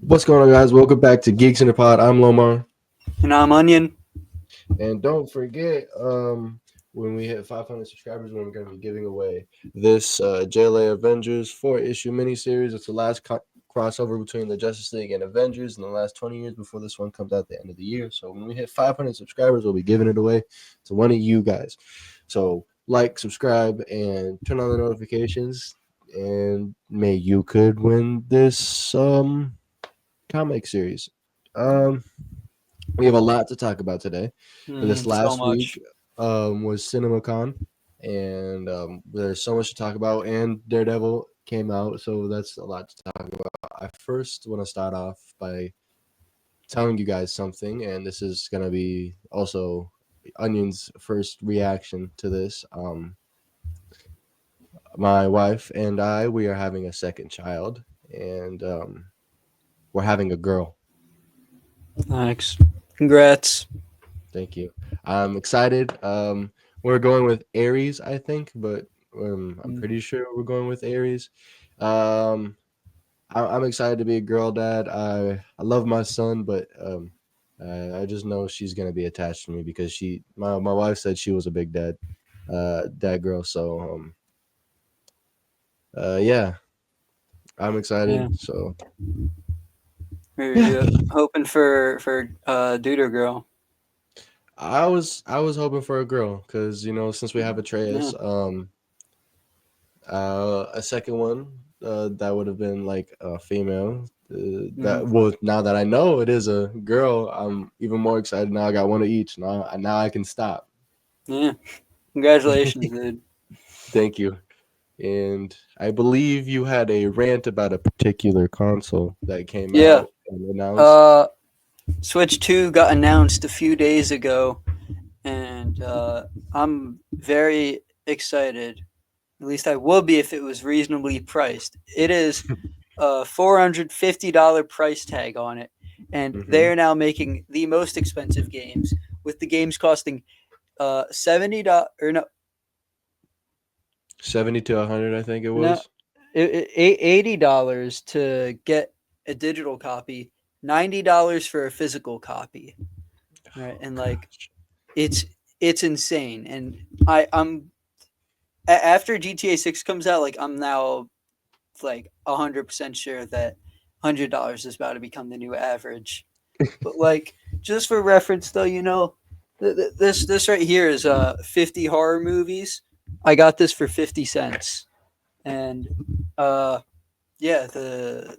What's going on, guys? Welcome back to Geeks in the Pod. I'm Lomar, And I'm Onion. and don't forget, when we hit 500 subscribers, we're going to be giving away this JLA Avengers 4-issue miniseries. It's the last crossover between the Justice League and Avengers in the last 20 years before this one comes out at the end of the year. So when we hit 500 subscribers, we'll be giving it away to one of you guys. So like, subscribe, and turn on the notifications, and may you could win this comic series. Um, we have a lot to talk about today. This So last week much. was Cinemacon, and there's so much to talk about. And Daredevil came out, so that's a lot to talk about. I first want to start off by telling you guys something, and this is gonna be also Onion's first reaction to this. My wife and I, we are having a second child, and we're having a girl. Thanks. Congrats. Thank you. I'm excited. We're going with Aries, I think, but I'm Mm, pretty sure we're going with Aries. Um, I'm excited to be a girl dad. I love my son, but I just know she's gonna be attached to me because my wife said she was a big dad girl. So yeah, I'm yeah. excited. So yeah, You're hoping for dude or girl. I was hoping for a girl because since we have Yeah. Atreus, a second one that would have been like a female. Mm, That well, now that I know it is a girl, I'm even more excited. Now I got one of each. Now I can stop. yeah. Congratulations, dude. Thank you. And I believe you had a rant about a particular console that came Yeah. out and announced. Uh, Switch 2 got announced a few days ago, and I'm very excited. At least I would be if it was reasonably priced. It is a $450 price tag on it, and they Hmm. are now making the most expensive games, with the games costing $70 or no 70 to 100, I think it no was. $80 to get a digital copy, $90 for a physical copy, right? Oh And like gosh. it's it's insane. And I'm after GTA 6 comes out, like I'm now like 100% sure that $100 is about to become the new average. But like, just for reference, though, this right here is 50 horror movies. I got this for 50 cents, and uh, yeah, the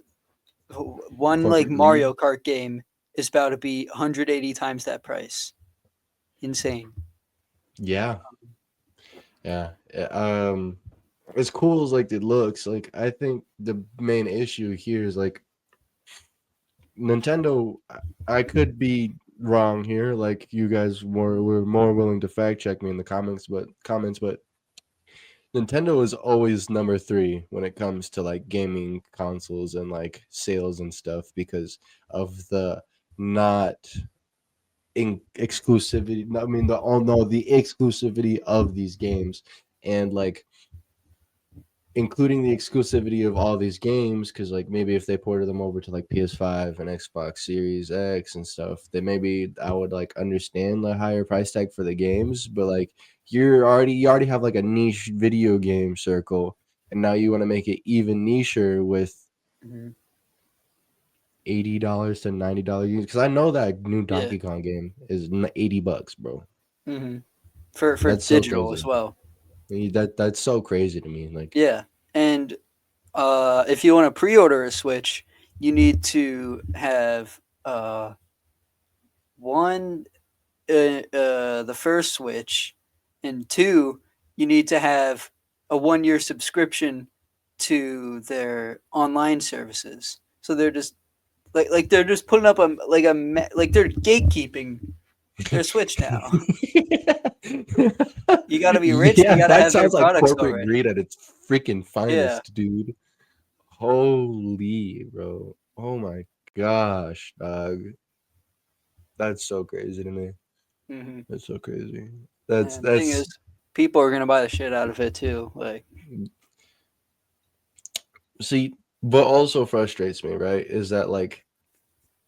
one like Corporate greed. Mario Kart game is about to be 180 times that price. Insane. Yeah, yeah. As cool as like it looks, like I think the main issue here is like Nintendo. I could be wrong here. Like you guys were more willing to fact check me in the comments, but Nintendo is always number three when it comes to like gaming consoles and like sales and stuff because of the not in exclusivity. I mean the oh no the exclusivity of these games and like including the exclusivity of all these games because like maybe if they ported them over to like PS5 and Xbox Series X and stuff then maybe I would like understand the higher price tag for the games, but like you already have like a niche video game circle and now you want to make it even nicher with Mm-hmm. $80 to $90 because I know that new Yeah. Donkey Kong game is $80, bro. Mm-hmm. For That's so digital as crazy. well. That's so crazy to me, like Yeah, and if you want to pre-order a Switch, you need to have one the first Switch, and two, you need to have a 1 year subscription to their online services. So they're just like they're just putting up like they're gatekeeping their Switch now. You got to be rich and you Yeah, got to that have their sounds like products corporate already. greed at its freaking Yeah. finest, dude. Holy, bro. Oh my gosh, dog. That's so crazy to me. Hmm. That's so crazy. That's And the thing is, that's people are gonna buy the shit out of it too. Like, see, what also frustrates me, right, is that like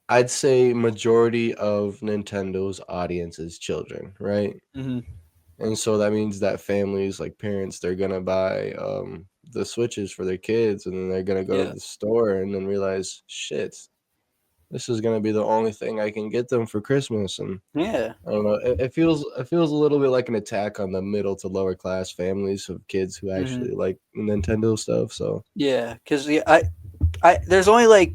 I'd say majority of Nintendo's audience is children, right? Hmm. And so that means that families, like parents, they're gonna buy the Switches for their kids, and then they're gonna go to Yeah, the store and then realize, shit, this is gonna be the only thing I can get them for Christmas. And yeah. I don't know, it feels a little bit like an attack on the middle to lower class families of kids who Hmm. actually like Nintendo stuff. So Yeah, because I there's only like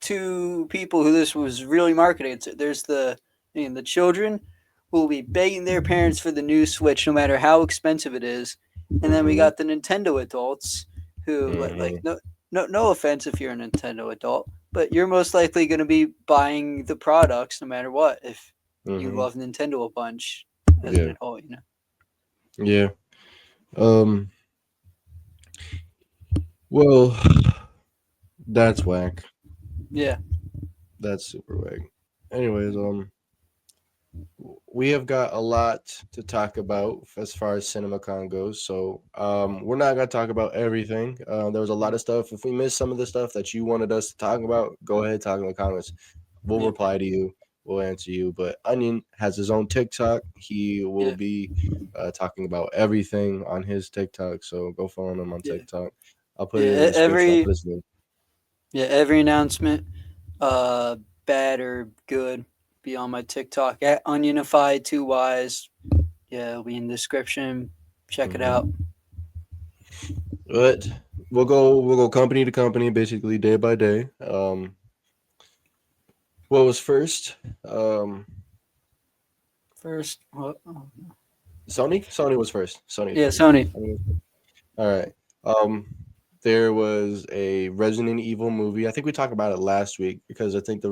two people who this was really marketed to. There's the children who will be begging their parents for the new Switch, no matter how expensive it is, and then we mm-hmm, got the Nintendo adults who like mm-hmm, no offense if you're a Nintendo adult, but you're most likely going to be buying the products no matter what if you mm-hmm, love Nintendo a bunch as an yeah, adult, you know. yeah. Um, well, that's whack. Yeah. That's super whack. Anyways, we have got a lot to talk about as far as CinemaCon goes. So we're not gonna talk about everything. There was a lot Mm. of stuff. If we missed some of the stuff that you wanted us to talk about, go ahead, talk in the comments. We'll Yeah. reply to you. We'll answer you. But Onion has his own TikTok. He will Yeah. be talking about everything on his TikTok. So go follow him on Yeah. TikTok. I'll put Yeah. it in the description. I'll Every put his link. Yeah, every announcement, uh, bad or good, be on my TikTok at Ununified Two Y's. Yeah, it'll be in the description. Check it Hmm. out. But we'll go company to company, basically day by day. What was first? Um, First, oh, Sony. Sony was first. Sony was yeah, first. Sony. All right. Um, there was a Resident Evil movie. I think we talked about it last week because I think Hmm.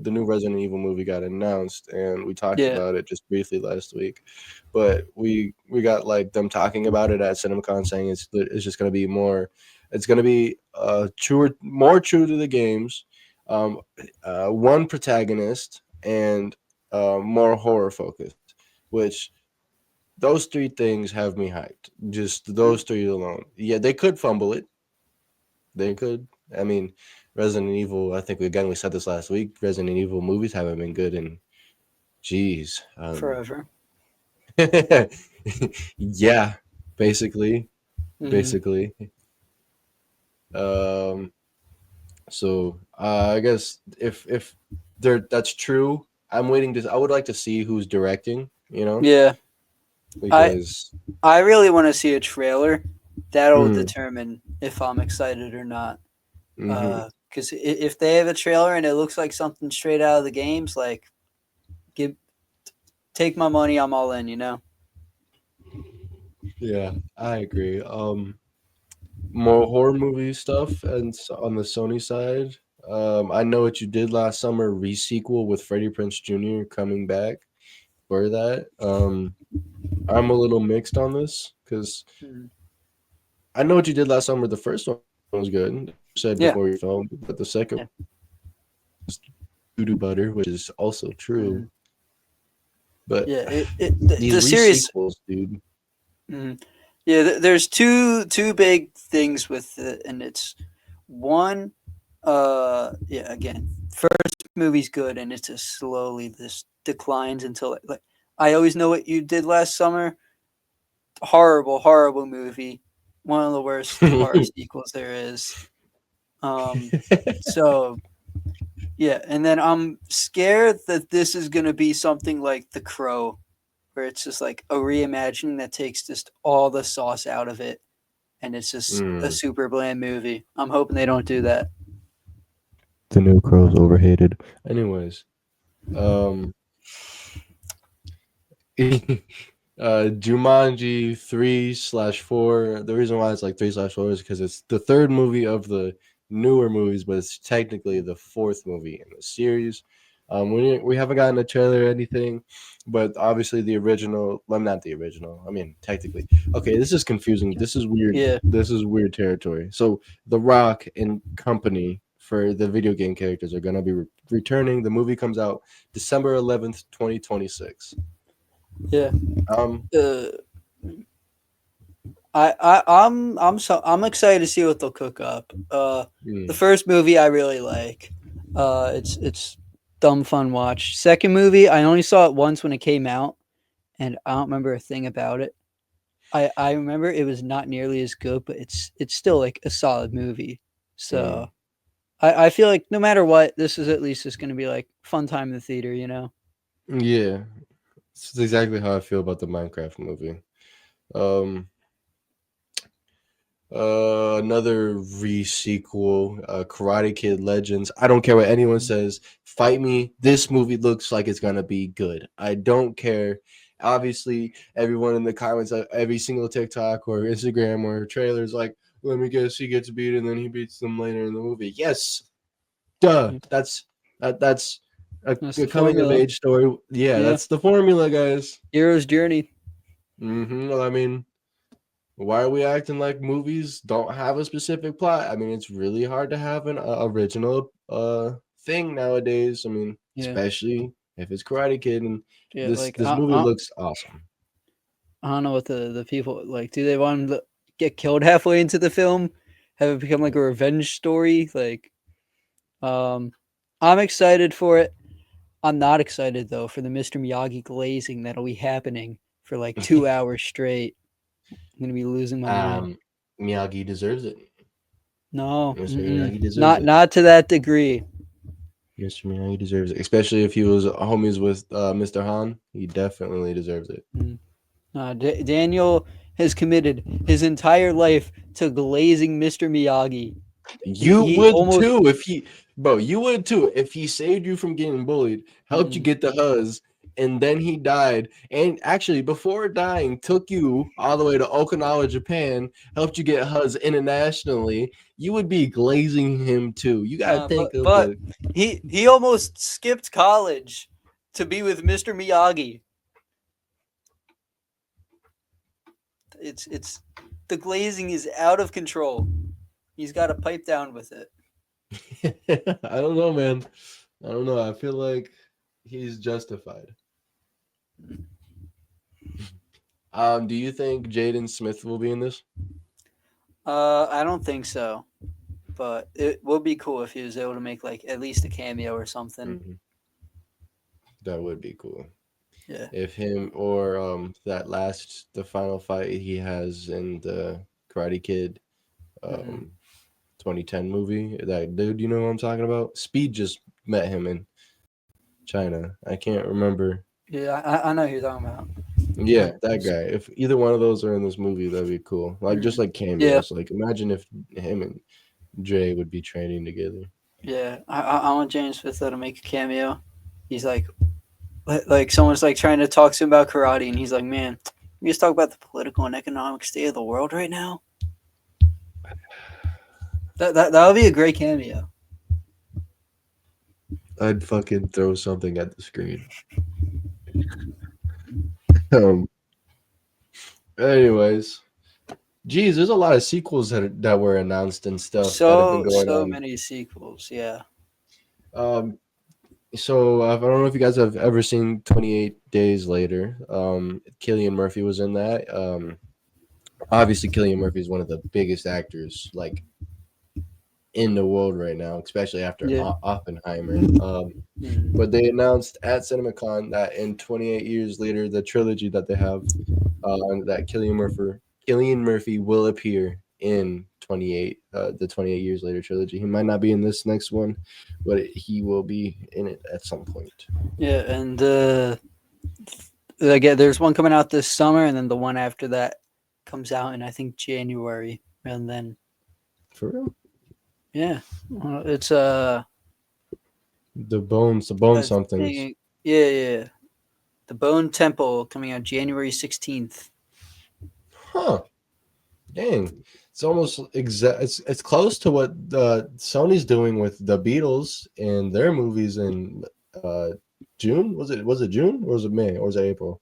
the new Resident Evil movie got announced, and we talked Yeah, about it just briefly last week. But we got like them talking about it at CinemaCon, saying it's just gonna be more. It's gonna be more true to the games. Um, one protagonist and more horror focused, which those three things have me hyped. Just those three alone. Yeah, they could fumble it. They could. I mean, Resident Evil. I think again we said this last week. Resident Evil movies haven't been good in jeez. forever. Yeah, basically, Hmm. basically. Um. So I guess if that's true, I'm waiting to. I would like to see who's directing. Yeah, I Because. I really want to see a trailer. That'll Hmm. determine if I'm excited or not. Mm-hmm. Because if they have a trailer and it looks like something straight out of the games, like give take my money, I'm all in. You know. Yeah, I agree. More horror movie stuff and on the Sony side. I Know What You Did Last Summer re-sequel with Freddie Prinze Jr. coming back for that. I'm a little mixed on this because Mhm. I Know What You Did Last Summer. The first one was good, as you said before you Yeah. filmed, but the second one Yeah. was doo doo butter, which is also true. Mhm. But Yeah, these the series. re-sequels, dude. Mhm. Yeah, there's two big things with it, and it's one. Yeah, again, first movie's good, and it just slowly this declines until like I always know what you did last summer. Horrible movie. One of the worst horror sequels there is. Um, so yeah, and then I'm scared that this is gonna be something like The Crow, where it's just like a reimagining that takes just all the sauce out of it, and it's just a Mm. super bland movie. I'm hoping they don't do that. The new Crow's overhated. Anyways, um, Jumanji 3/4. The reason why it's like 3/4 is because it's the third movie of the newer movies, but it's technically the fourth movie in the series. We haven't gotten a trailer or anything, but obviously the original. Well, not the original. I mean, technically. Okay, this is confusing. This is weird. Yeah, This is weird territory. So, The Rock and company for the video game characters are gonna be returning. The movie comes out December 11th, 2026. yeah. Um, Uh, I'm excited to see what they'll cook up. The hmm. first movie I really like. It's dumb fun watch. Second movie, I only saw it once when it came out, and I don't remember a thing about it. I remember it was not nearly as good, but it's still like a solid movie. Mm. So I feel like no matter what, this is at least just going to be like fun time in the theater, you know? Yeah, it's exactly how I feel about the Minecraft movie. Um, another re-sequel, Karate Kid Legends. I don't care what anyone says. Fight me. This movie looks like it's gonna be good. I don't care. Obviously, everyone in the comments, every single TikTok or Instagram or trailer is like, "Let me guess, he gets beat and then he beats them later in the movie." Yes, duh. That's That's a the coming of formula. age story. Yeah, Yeah. that's the formula, guys. Hero's journey. Well, I mean, why are we acting like movies don't have a specific plot? I mean, it's really hard to have an original thing nowadays. I mean, Yeah. especially if it's Karate Kid, and Yeah. this Like, this movie looks awesome. I don't know what the people like. Do they want him to get killed halfway into the film? Have it become like a revenge story? Like, um, I'm excited for it. I'm not excited though for the Mr. Miyagi glazing that'll be happening for like 2 hours straight. I'm gonna be losing my mind. um, Miyagi deserves it. No, Mr. mm-mm. Miyagi deserves it. Not to that degree. Mr. Miyagi deserves it, especially if he was homies with Mr. Han. He definitely deserves it. Mm. Daniel has committed his entire life to glazing Mr. Miyagi. You He would almost. too if he, bro. You would too if he saved you from getting bullied, helped you Mm-mm. get the huzz, and then he died. And actually, before dying, took you all the way to Okinawa, Japan, helped you get huzz internationally. You would be glazing him too. You gotta think of But the. he almost skipped college to be with Mr. Miyagi. It's the glazing is out of control. He's got to pipe down with it. I don't know, man. I don't know. I feel like he's justified. Do you think Jaden Smith will be in this? I don't think so, but it would be cool if he was able to make like at least a cameo or something. Hmm. That would be cool. Yeah. If him or the final fight he has in the Karate Kid Mm-hmm. um 2010 movie, that dude, you know what I'm talking about? Speed just met him in China. I can't remember. Yeah, I know who you're talking about. Yeah, that 100%. guy. If either one of those are in this movie, that'd be cool. Like just Mm. like Yeah, cameos. Like imagine if him and Dre would be training together. yeah. I want James Smith though to make a cameo. He's like someone's like trying to talk to him about karate, and he's like, "Man, we just talk about the political and economic state of the world right now." That would be a great cameo. I'd fucking throw something at the screen. Um anyways, geez, there's a lot of sequels that were announced and stuff that have been going So on. many sequels. Yeah. Um, so I don't know if you guys have ever seen 28 Days Later. Killian Murphy was in that. Obviously, Killian Murphy is one of the biggest actors like in the world right now, especially after Yeah. Oppenheimer. Mhm. But they announced at Cinemacon that in 28 years later, the trilogy that they have, that Killian Murphy will appear in 28, the 28 years later trilogy. He might not be in this next one, but he will be in it at some point. Yeah, and again, there's one coming out this summer, and then the one after that comes out in I think January, and then For real, yeah, it's the bone I somethings. think yeah, the Bone Temple coming out January 16th. Huh? Dang, it's almost exact. It's close to what Sony's doing with the Beatles and their movies in uh June. Was it June or was it May or was it April?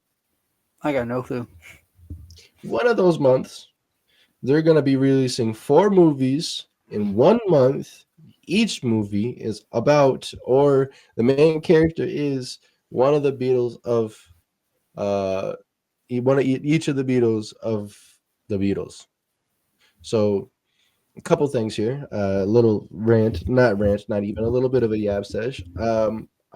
I got no clue. One of those months, they're gonna be releasing four movies in 1 month. Each movie is about, or the main character is one of the Beatles of uh each of the Beatles of the Beatles. So a couple things here. A little rant, not even a little bit of a yab sesh.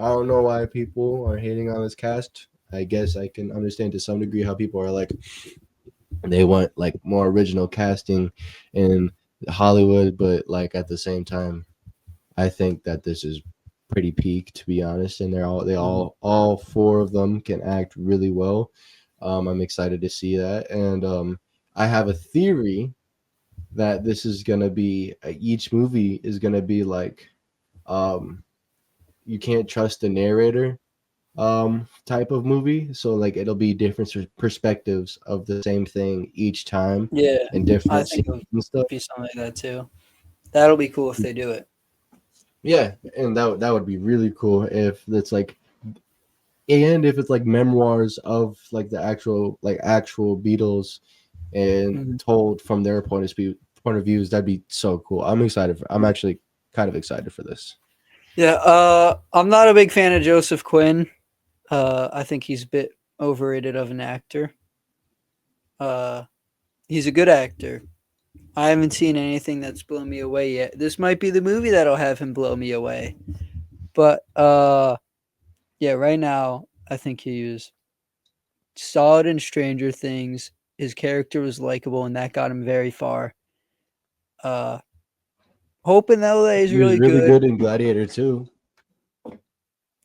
I don't know why people are hating on this cast. I guess I can understand to some degree how people are like they want like more original casting in Hollywood, but like at the same time, I think that this is pretty peak to be honest, and Mhm. all four of them can act really well. I'm excited to see that, and I have a theory that this is gonna be each movie is gonna be like um, you can't trust the narrator type of movie. So like it'll be different perspectives of the same thing each time Yeah, and I different think scenes it would and stuff. be something like that too. That'll be cool if they do it. Yeah, and that would be really cool if it's like and if it's like memoirs of like the actual Beatles and Mhm. told from their point of views, that'd be so cool. I'm actually kind of excited for this. Yeah, I'm not a big fan of Joseph Quinn. I think he's a bit overrated of an actor. Uh, he's a good actor. I haven't seen anything that's blown me away yet. This might be the movie that'll have him blow me away. But yeah, right now I think he was solid in Stranger Things. His character was likable, and that got him very far. Uh, hoping that he's He was really really good. good in Gladiator too.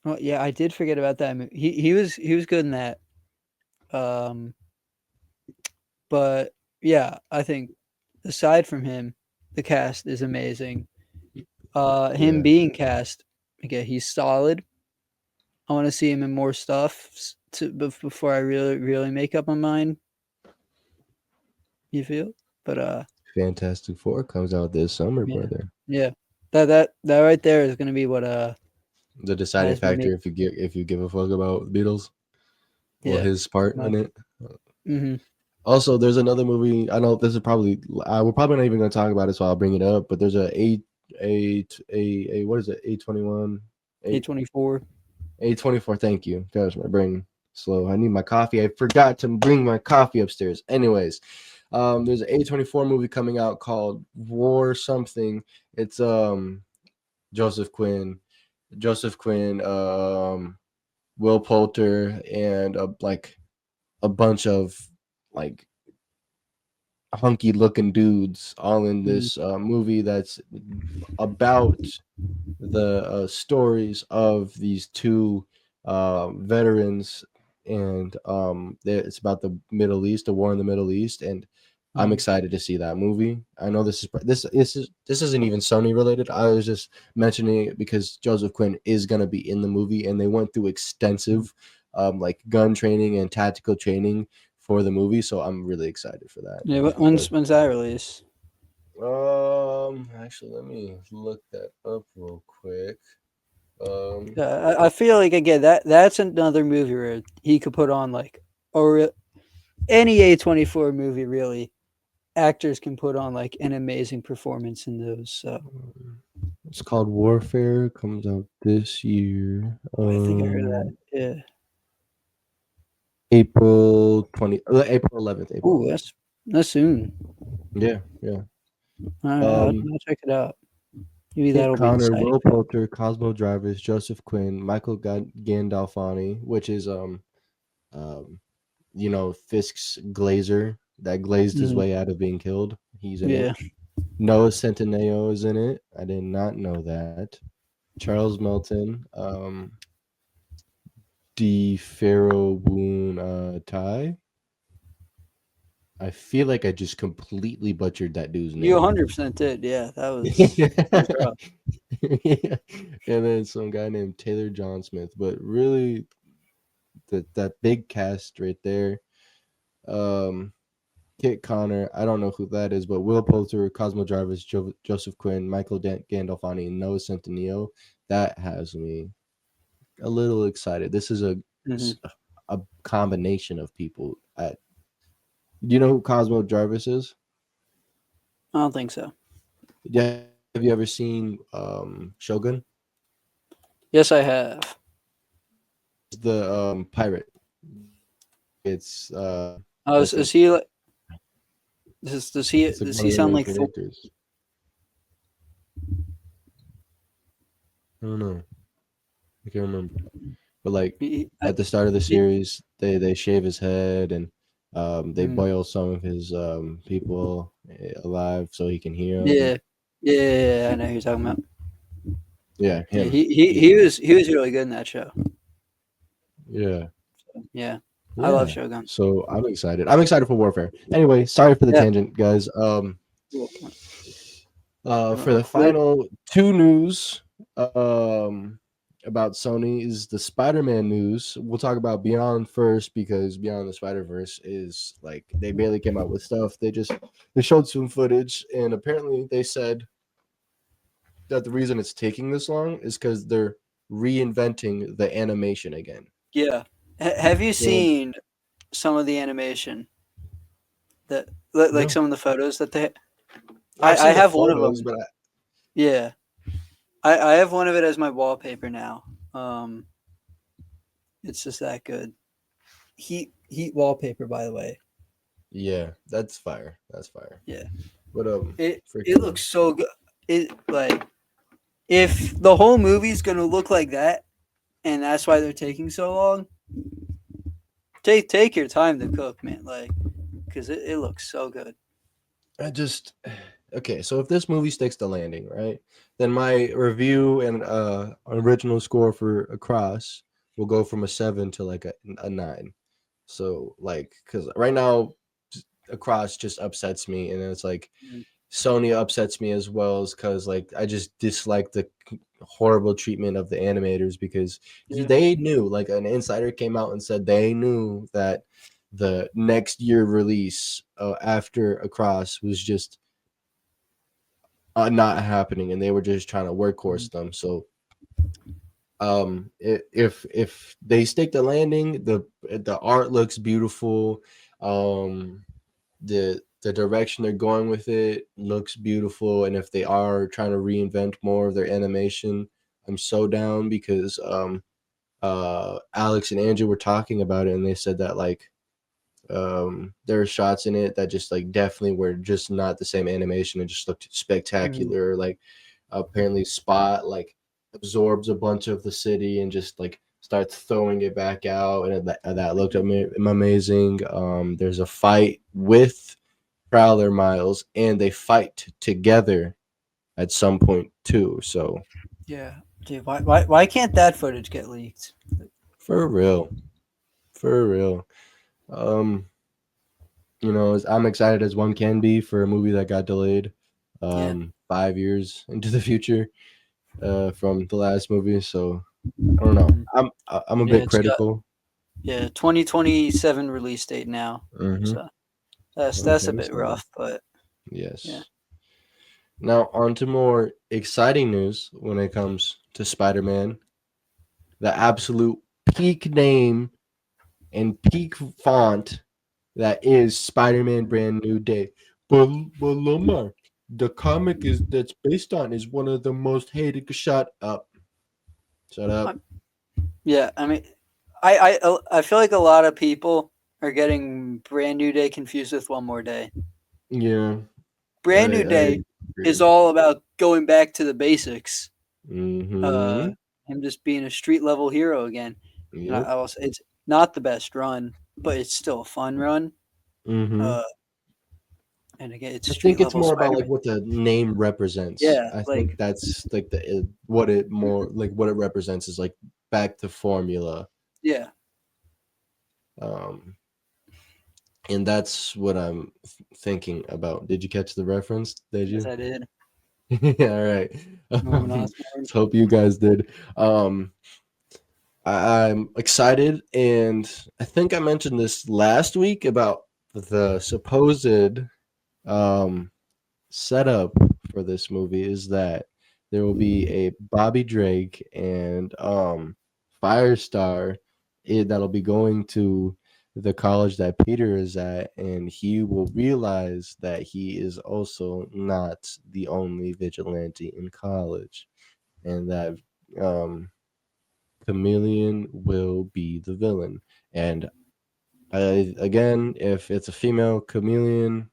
Oh yeah, I did forget about that movie. He was good in that. Um, but yeah, I think aside from him, the cast is amazing. Him Yeah, being cast, again, he's solid. I want to see him in more stuff before I really make up my mind. You feel? But Fantastic Four comes out this summer, yeah, brother. yeah. That right there is gonna be what The deciding has me make. factor if you give a fuck about Beatles or Yeah, his pretty part in much. it. Hmm. Also, there's another movie. I know this is probably we're probably not even going to talk about it, so I'll bring it up. But there's a what is it? A21, eight A24. A24. Thank you. Gosh, my brain slow. I need my coffee. I forgot to bring my coffee upstairs. Anyways, there's an A24 movie coming out called War something. It's Joseph Quinn, Joseph Quinn, Will Poulter, and like a bunch of like hunky looking dudes all in Mm-hmm. this movie that's about the stories of these two veterans, and it's about the Middle East, the war in the Middle East, and I'm Mm-hmm. excited to see that movie. I know this isn't even Sony related. I was just mentioning it because Joseph Quinn is gonna be in the movie, and they went through extensive like gun training and tactical training for the movie, so I'm really excited for that. Yeah, But when's that release? actually, let me look that up real quick. Um, Yeah, I feel like again that's another movie where he could put on like or any A24 movie really. Actors can put on like an amazing performance in those. So it's called Warfare. Comes out this year. I think I heard that. Yeah. April 11th. April Oh, 11th. that's soon. Yeah, yeah. All right, Um, I'll check it out. Maybe Kit that'll be Connor, exciting. Will Poulter, Cosmo Drivers, Joseph Quinn, Michael Gandolfini, which is um, Fisk's Glazer that glazed his Mhm. way out of being killed. He's in it. Yeah. Noah Centineo is in it. I did not know that. Charles Melton, D. Pharaoh Woon Tai. I feel like I just completely butchered that dude's You name. 100% did. Yeah, that was Yeah. rough. And then some guy named Taylor John Smith. But really, that big cast right there. Um, Kit Connor, I don't know who that is, but Will Poulter, Cosmo Jarvis, Joseph Quinn, Michael Gandolfini, and Noah Centineo. That has me a little excited. This is Hmm. a combination of people. Do you know who Cosmo Jarvis is? I don't think so. Yeah, have you ever seen Shogun? Yes, I have. He's the pirate. It's Oh, that's like is he like? Does he it's like does one he of the sound main like Thor? characters. I don't know. I can't remember. But like He, at the start of the he, series, they shave his head and they mm, boil some of his people alive so he can hear them. yeah, yeah, I know who you're talking about. Yeah, Yeah, him. he was really good in that show. Yeah, Yeah, I love yeah. Shogun. So I'm excited. I'm excited for Warfare. Anyway, sorry for the Yeah. tangent, guys. Cool. For the What? final two news, um, about Sony is the Spider-Man news. We'll talk about Beyond first because Beyond the Spider-Verse is like they barely came out with stuff. They showed some footage and apparently they said that the reason it's taking this long is because they're reinventing the animation again. Yeah. Have you So seen some of the animation that like no, some of the photos that they? I've I seen the have one of photos, them. but Yeah, I have one of it as my wallpaper now. It's just that good. Heat wallpaper, by the way. yeah, that's fire. That's fire. Yeah. But It freaking looks so good. It like if the whole movie's gonna look like that, and that's why they're taking so long. Take your time to cook, man. Like, because it looks so good. I just okay. So if this movie sticks to landing, right, then my review and original score for Across will go from a 7 to like a 9. So like, because right now Across just upsets me, and it's like Mm. Sony upsets me as well, as because like I just dislike the horrible treatment of the animators because Yeah. they knew, like an insider came out and said they knew that the next year release after Across was just not happening, and they were just trying to Mm. workhorse them. So if they stick the landing, the art looks beautiful. um the direction they're going with it looks beautiful, and if they are trying to reinvent more of their animation, I'm so down because Alex and Andrew were talking about it and they said that like there are shots in it that just like definitely were just not the same animation and just looked Mm. spectacular. Like apparently Spot like absorbs a bunch of the city and just like starts throwing it back out, and that looked amazing. There's a fight with Prowler Miles and they fight together at some point too. So Yeah, dude. Why can't that footage get leaked? for real, for real. Um, I'm excited as one can be for a movie that got delayed Yeah. 5 years into the future from the last movie. So I don't know. Mm. I'm a Yeah, bit it's got critical. 2027 release date now. Mm-hmm. So that's a bit 2027. rough, but yeah. Yes. Now on to more exciting news when it comes to Spider-Man. The absolute peak name and peak font that is Spider-Man Mm. Brand New Day. But Lomar, the comic is that's based on is one of the most hated. Shut up. Shut up. Um, yeah, I mean, I feel like a lot of people are getting Brand New Day confused with One More Day. Yeah, Brand New I Day is agree. all about going back to the basics. Uh, Mm-hmm. him just being a street level hero again. And Yep. I will say it's not the best run, but it's still a fun run. Mm-hmm. Uh, and again, it's I street think it's level more about Spider like Man. what the name represents. Yeah, I think like that's like what it more like what it represents is like back to formula. yeah, Um, and that's what I'm thinking about. Did you catch the reference? Did yes, you? I did. Yeah, all right. Norman Let's Osborn. hope you guys did. I'm excited, and I think I mentioned this last week about the supposed um, setup for this movie is that there will be a Bobby Drake and Firestar that'll be going to the college that Peter is at, and he will realize that he is also not the only vigilante in college, and that um, Chameleon will be the villain. And again, if it's a female Chameleon,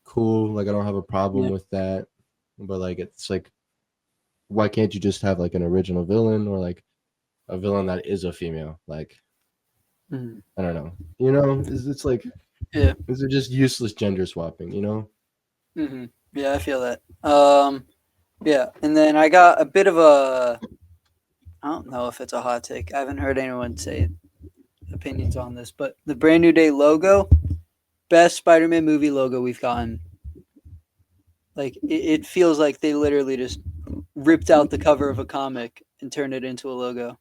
cool. Like I don't have a problem Yeah, with that. But like it's like why can't you just have like an original villain or like a villain that is a female? Like Mhm. I don't know. You know, it's like Yeah. is it just useless gender swapping? You know. Yeah, I feel that. Yeah, and then I got a bit of a. I don't know if it's a hot take. I haven't heard anyone say opinions on this, but the Brand New Day logo, best Spider-Man movie logo we've gotten. Like it feels like they literally just ripped out the cover of a comic and turned it into a logo.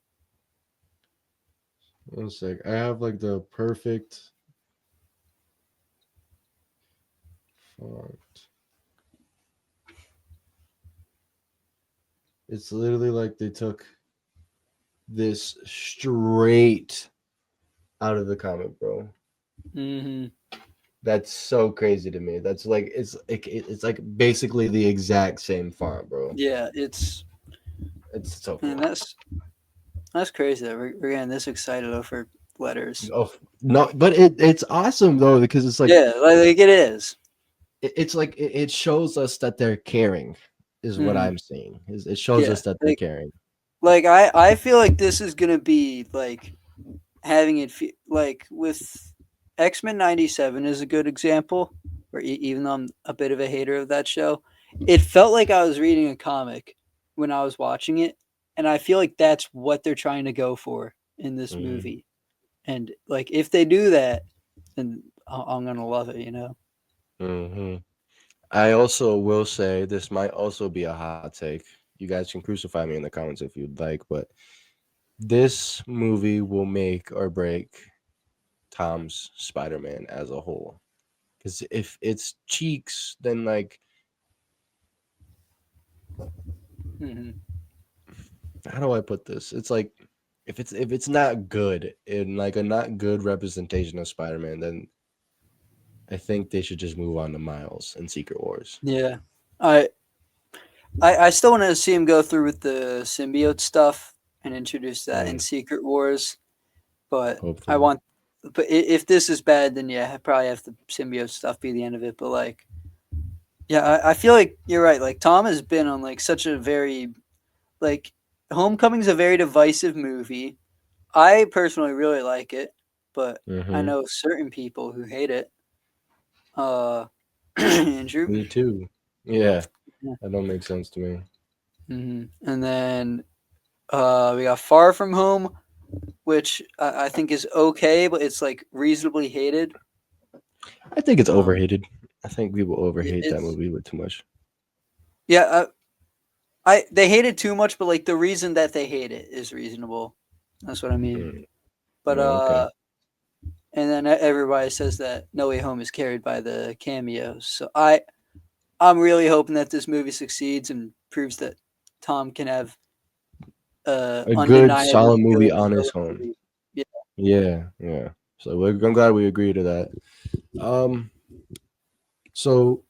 One sec. I have like the perfect font. It's literally like they took this straight out of the comic, bro. Hmm. That's so crazy to me. That's like it's like basically the exact same font, bro. Yeah, It's so and cool. that's crazy that we're getting this excited over letters. Oh no, but it's awesome though because it's like Yeah, like it is. it's like it shows us that they're caring, is what Hmm. I'm seeing. It shows Yeah, us that they're caring. like I feel like this is gonna be like having it like with X-Men 97 is a good example. Where even though I'm a bit of a hater of that show, it felt like I was reading a comic when I was watching it, and I feel like that's what they're trying to go for in this Hmm. movie. And like if they do that, then I'm gonna love it. You know. Hmm. I also will say this might also be a hot take. You guys can crucify me in the comments if you'd like, but this movie will make or break Tom's Spider-Man as a whole. Because if it's cheeks, then like Hmm. how do I put this? It's like if it's not good in like a not good representation of Spider-Man, then I think they should just move on to Miles and Secret Wars. Yeah. I I still want to see him go through with the symbiote stuff and introduce that in Mm, Secret Wars. But I hopefully. want, but if this is bad, then yeah, I probably have the symbiote stuff be the end of it. But like, yeah, I feel like you're right. Like Tom has been on like such a very like Homecoming's a very divisive movie. I personally really like it, but I Mm-hmm. know certain people who hate it. Andrew. Me too. Yeah, Yeah. that don't make sense to me. And then we got Far From Home, which I think is okay, but it's like reasonably hated. I think it's Um, overhated. I think people overhate that it's movie with too much. yeah, I they hate it too much, but like the reason that they hate it is reasonable. That's what I mean. Mm, But oh, okay. and then everybody says that No Way Home is carried by the cameos. So I'm really hoping that this movie succeeds and proves that Tom can have A good, solid undeniably movie good on its solo own. movie. Yeah. Yeah, yeah. So I'm glad we agree to that. Um, so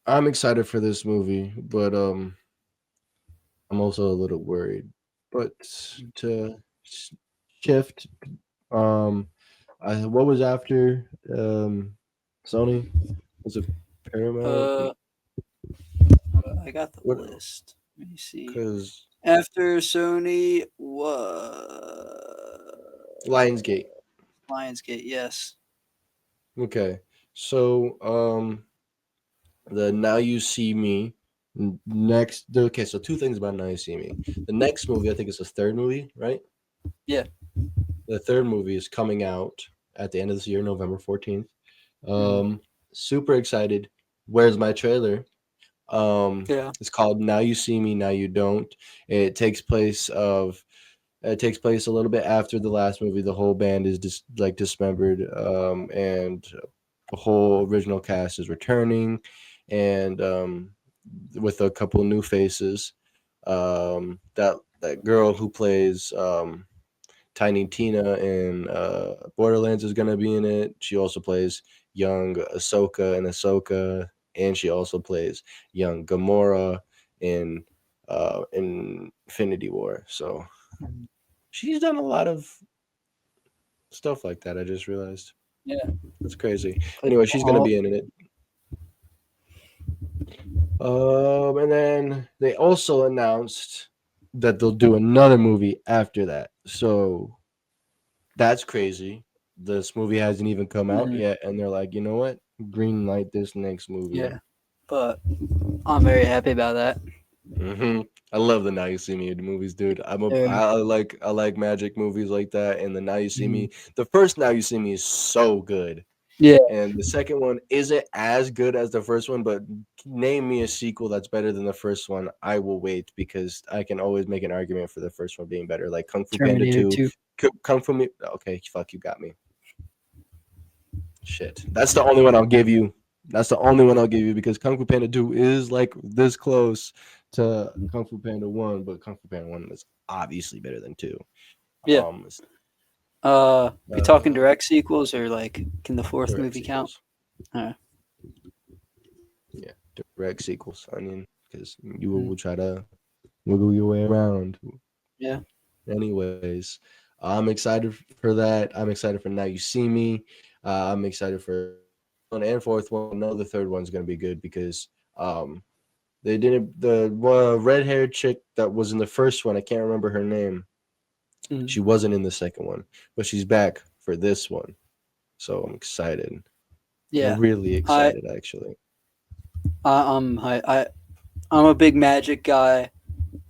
I'm excited for this movie, but I'm also a little worried. But to shift, um, what was after Sony? Was it Paramount? Uh, I got the What? list. Let me see. Because After Sony was Lionsgate. Lionsgate, yes. Okay, so the Now You See Me next. Okay, so two things about Now You See Me. The next movie, I think it's the third movie, right? Yeah. The third movie is coming out at the end of this year, November 14th. Mhm. Super excited. Where's my trailer? Yeah. It's called Now You See Me, Now You Don't. It takes place of it takes place a little bit after the last movie. The whole band is just like dismembered, and the whole original cast is returning, and with a couple new faces. That girl who plays Tiny Tina in Borderlands is gonna be in it. She also plays young Ahsoka in Ahsoka, and she also plays young Gamora in Infinity War. So Mhm. she's done a lot of stuff like that. I just realized Yeah. that's crazy. Played Anyway, she's gonna all. be in it. And then they also announced that they'll do another movie after that. So that's crazy. This movie hasn't even come out Hmm. yet, and they're like, you know what? Green light this next movie. Yeah, but I'm very happy about that. hmm I love the Now You See Me movies, dude. Yeah. I like magic movies like that, and the Now You See Mhm. Me. The first Now You See Me is so good, Yeah, and the second one isn't as good as the first one. But name me a sequel that's better than the first one. I will wait because I can always make an argument for the first one being better. Like Kung Fu Panda Terminator Two, 2. Kung Fu. Okay, fuck, you got me. Shit, that's the only one I'll give you. That's the only one I'll give you because Kung Fu Panda 2 is like this close to Kung Fu Panda 1, but Kung Fu Panda 1 is obviously better than 2. Yeah. Um, We talking uh, direct sequels or like can the fourth direct movie count? sequels. Uh, Yeah, direct sequels. I mean, because you mm, will try to wiggle your way around. yeah. Anyways, I'm excited for that. I'm excited for Now You See Me. I'm excited for one and fourth one. I know the third one's going to be good because um, they didn't. The red haired chick that was in the first one, I can't remember her name. Mm, She wasn't in the second one, but she's back for this one. So I'm excited. yeah. Really I excited, actually. I'm a big magic guy.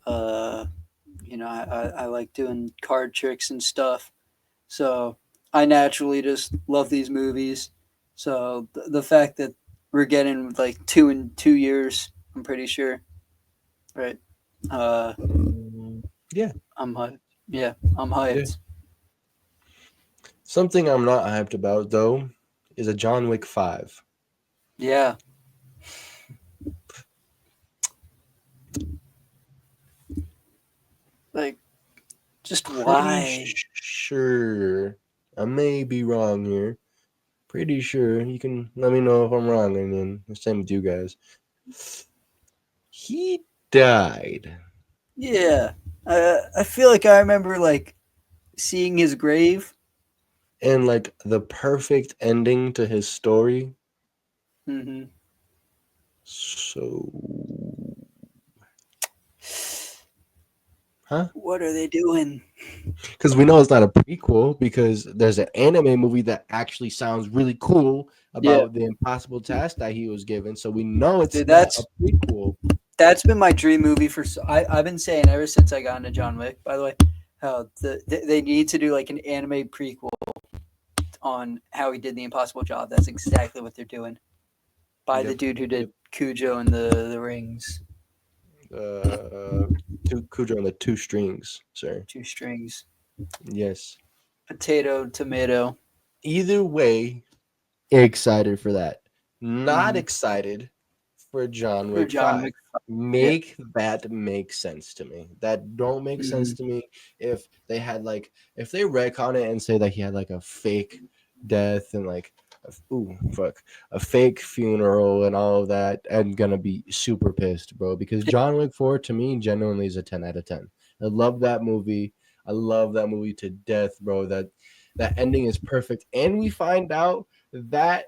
Uh, I like doing card tricks and stuff. So I naturally just love these movies. So the fact that we're getting like two in 2 years, I'm pretty sure, right? Uh, Yeah, I'm hyped. Yeah, I'm yeah. hyped. Something I'm not hyped about, though, is a John Wick 5. Yeah, like just Pretty why? sure. I may be wrong here. Pretty sure. You can let me know if I'm wrong, and then the same with you guys. He died. Yeah, I feel like I remember like seeing his grave. And like the perfect ending to his story. Hmm. So, huh? What are they doing? Because we know it's not a prequel because there's an anime movie that actually sounds really cool Yeah, about the impossible task that he was given. So we know it's dude, not a prequel. that's been my dream movie for. I've been saying ever since I got into John Wick. By the way, how they need to do like an anime prequel on how he did the impossible job. That's exactly what they're doing by the Yep. dude who Yep. did Cujo and the Rings, Cujo on the two strings, sir. two strings, Yes. potato, tomato. Either way, excited for that. Not Mm-hmm. excited for John For Wick John 5. Wick. Yeah. Make that make sense to me. That don't make Mm-hmm. sense to me if they had like if they retcon it and say that he had like a fake death and like a fake funeral and all of that. I'm gonna be super pissed, bro, because John Wick 4 to me genuinely is a 10 out of 10. I love that movie. I love that movie to death, bro. That ending is perfect. And we find out that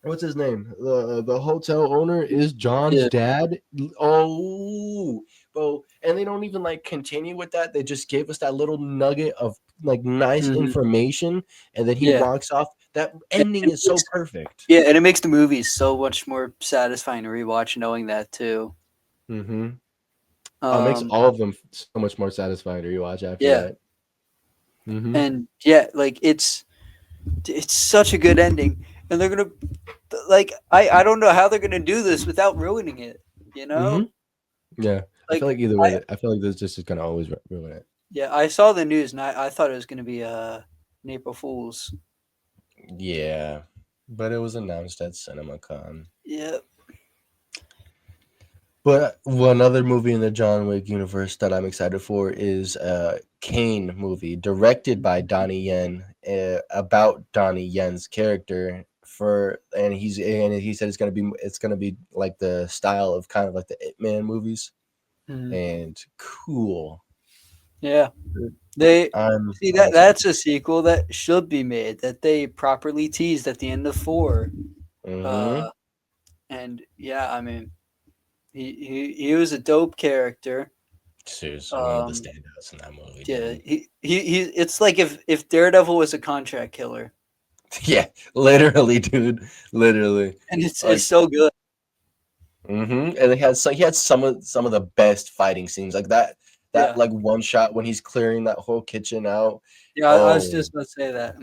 what's his name? The hotel owner is John's Yeah. dad. Oh, bro, and they don't even like continue with that. They just gave us that little nugget of like nice Mm-hmm. information, and then he Yeah. walks off. That And ending it is so makes, perfect. yeah, and it makes the movie so much more satisfying to rewatch knowing that too. Mm-hmm. Makes Um, all of them so much more satisfying to rewatch after yeah, that. Mm-hmm. and yeah, like it's such a good ending, and they're gonna like I don't know how they're gonna do this without ruining it. You Mm-hmm. know, Yeah, I feel like like either I way, I feel like this just is gonna always ruin it. yeah I saw the news and I thought it was gonna be an April Fools. Yeah, but it was announced at Cinemacon. Yeah. But one other movie in the John Wick universe that I'm excited for is Kane movie, directed by Donnie Yen, about Donnie Yen's character. And he said it's gonna be like the style of kind of like the Ip Man movies, Mhm. and cool. Yeah. They see I'm that excited. that's a sequel that should be made that they properly teased at the end of 4. Mm-hmm. Uh, And yeah, I mean, he was a dope character. Seriously, one of the Um, standouts in that movie, yeah, dude. he. It's like if Daredevil was a contract killer, Yeah, literally, dude. Literally. and it's Like, so good. and he had some of the best fighting scenes, like that Yeah, like one shot when he's clearing that whole kitchen out. yeah. I was Oh, just about to say that.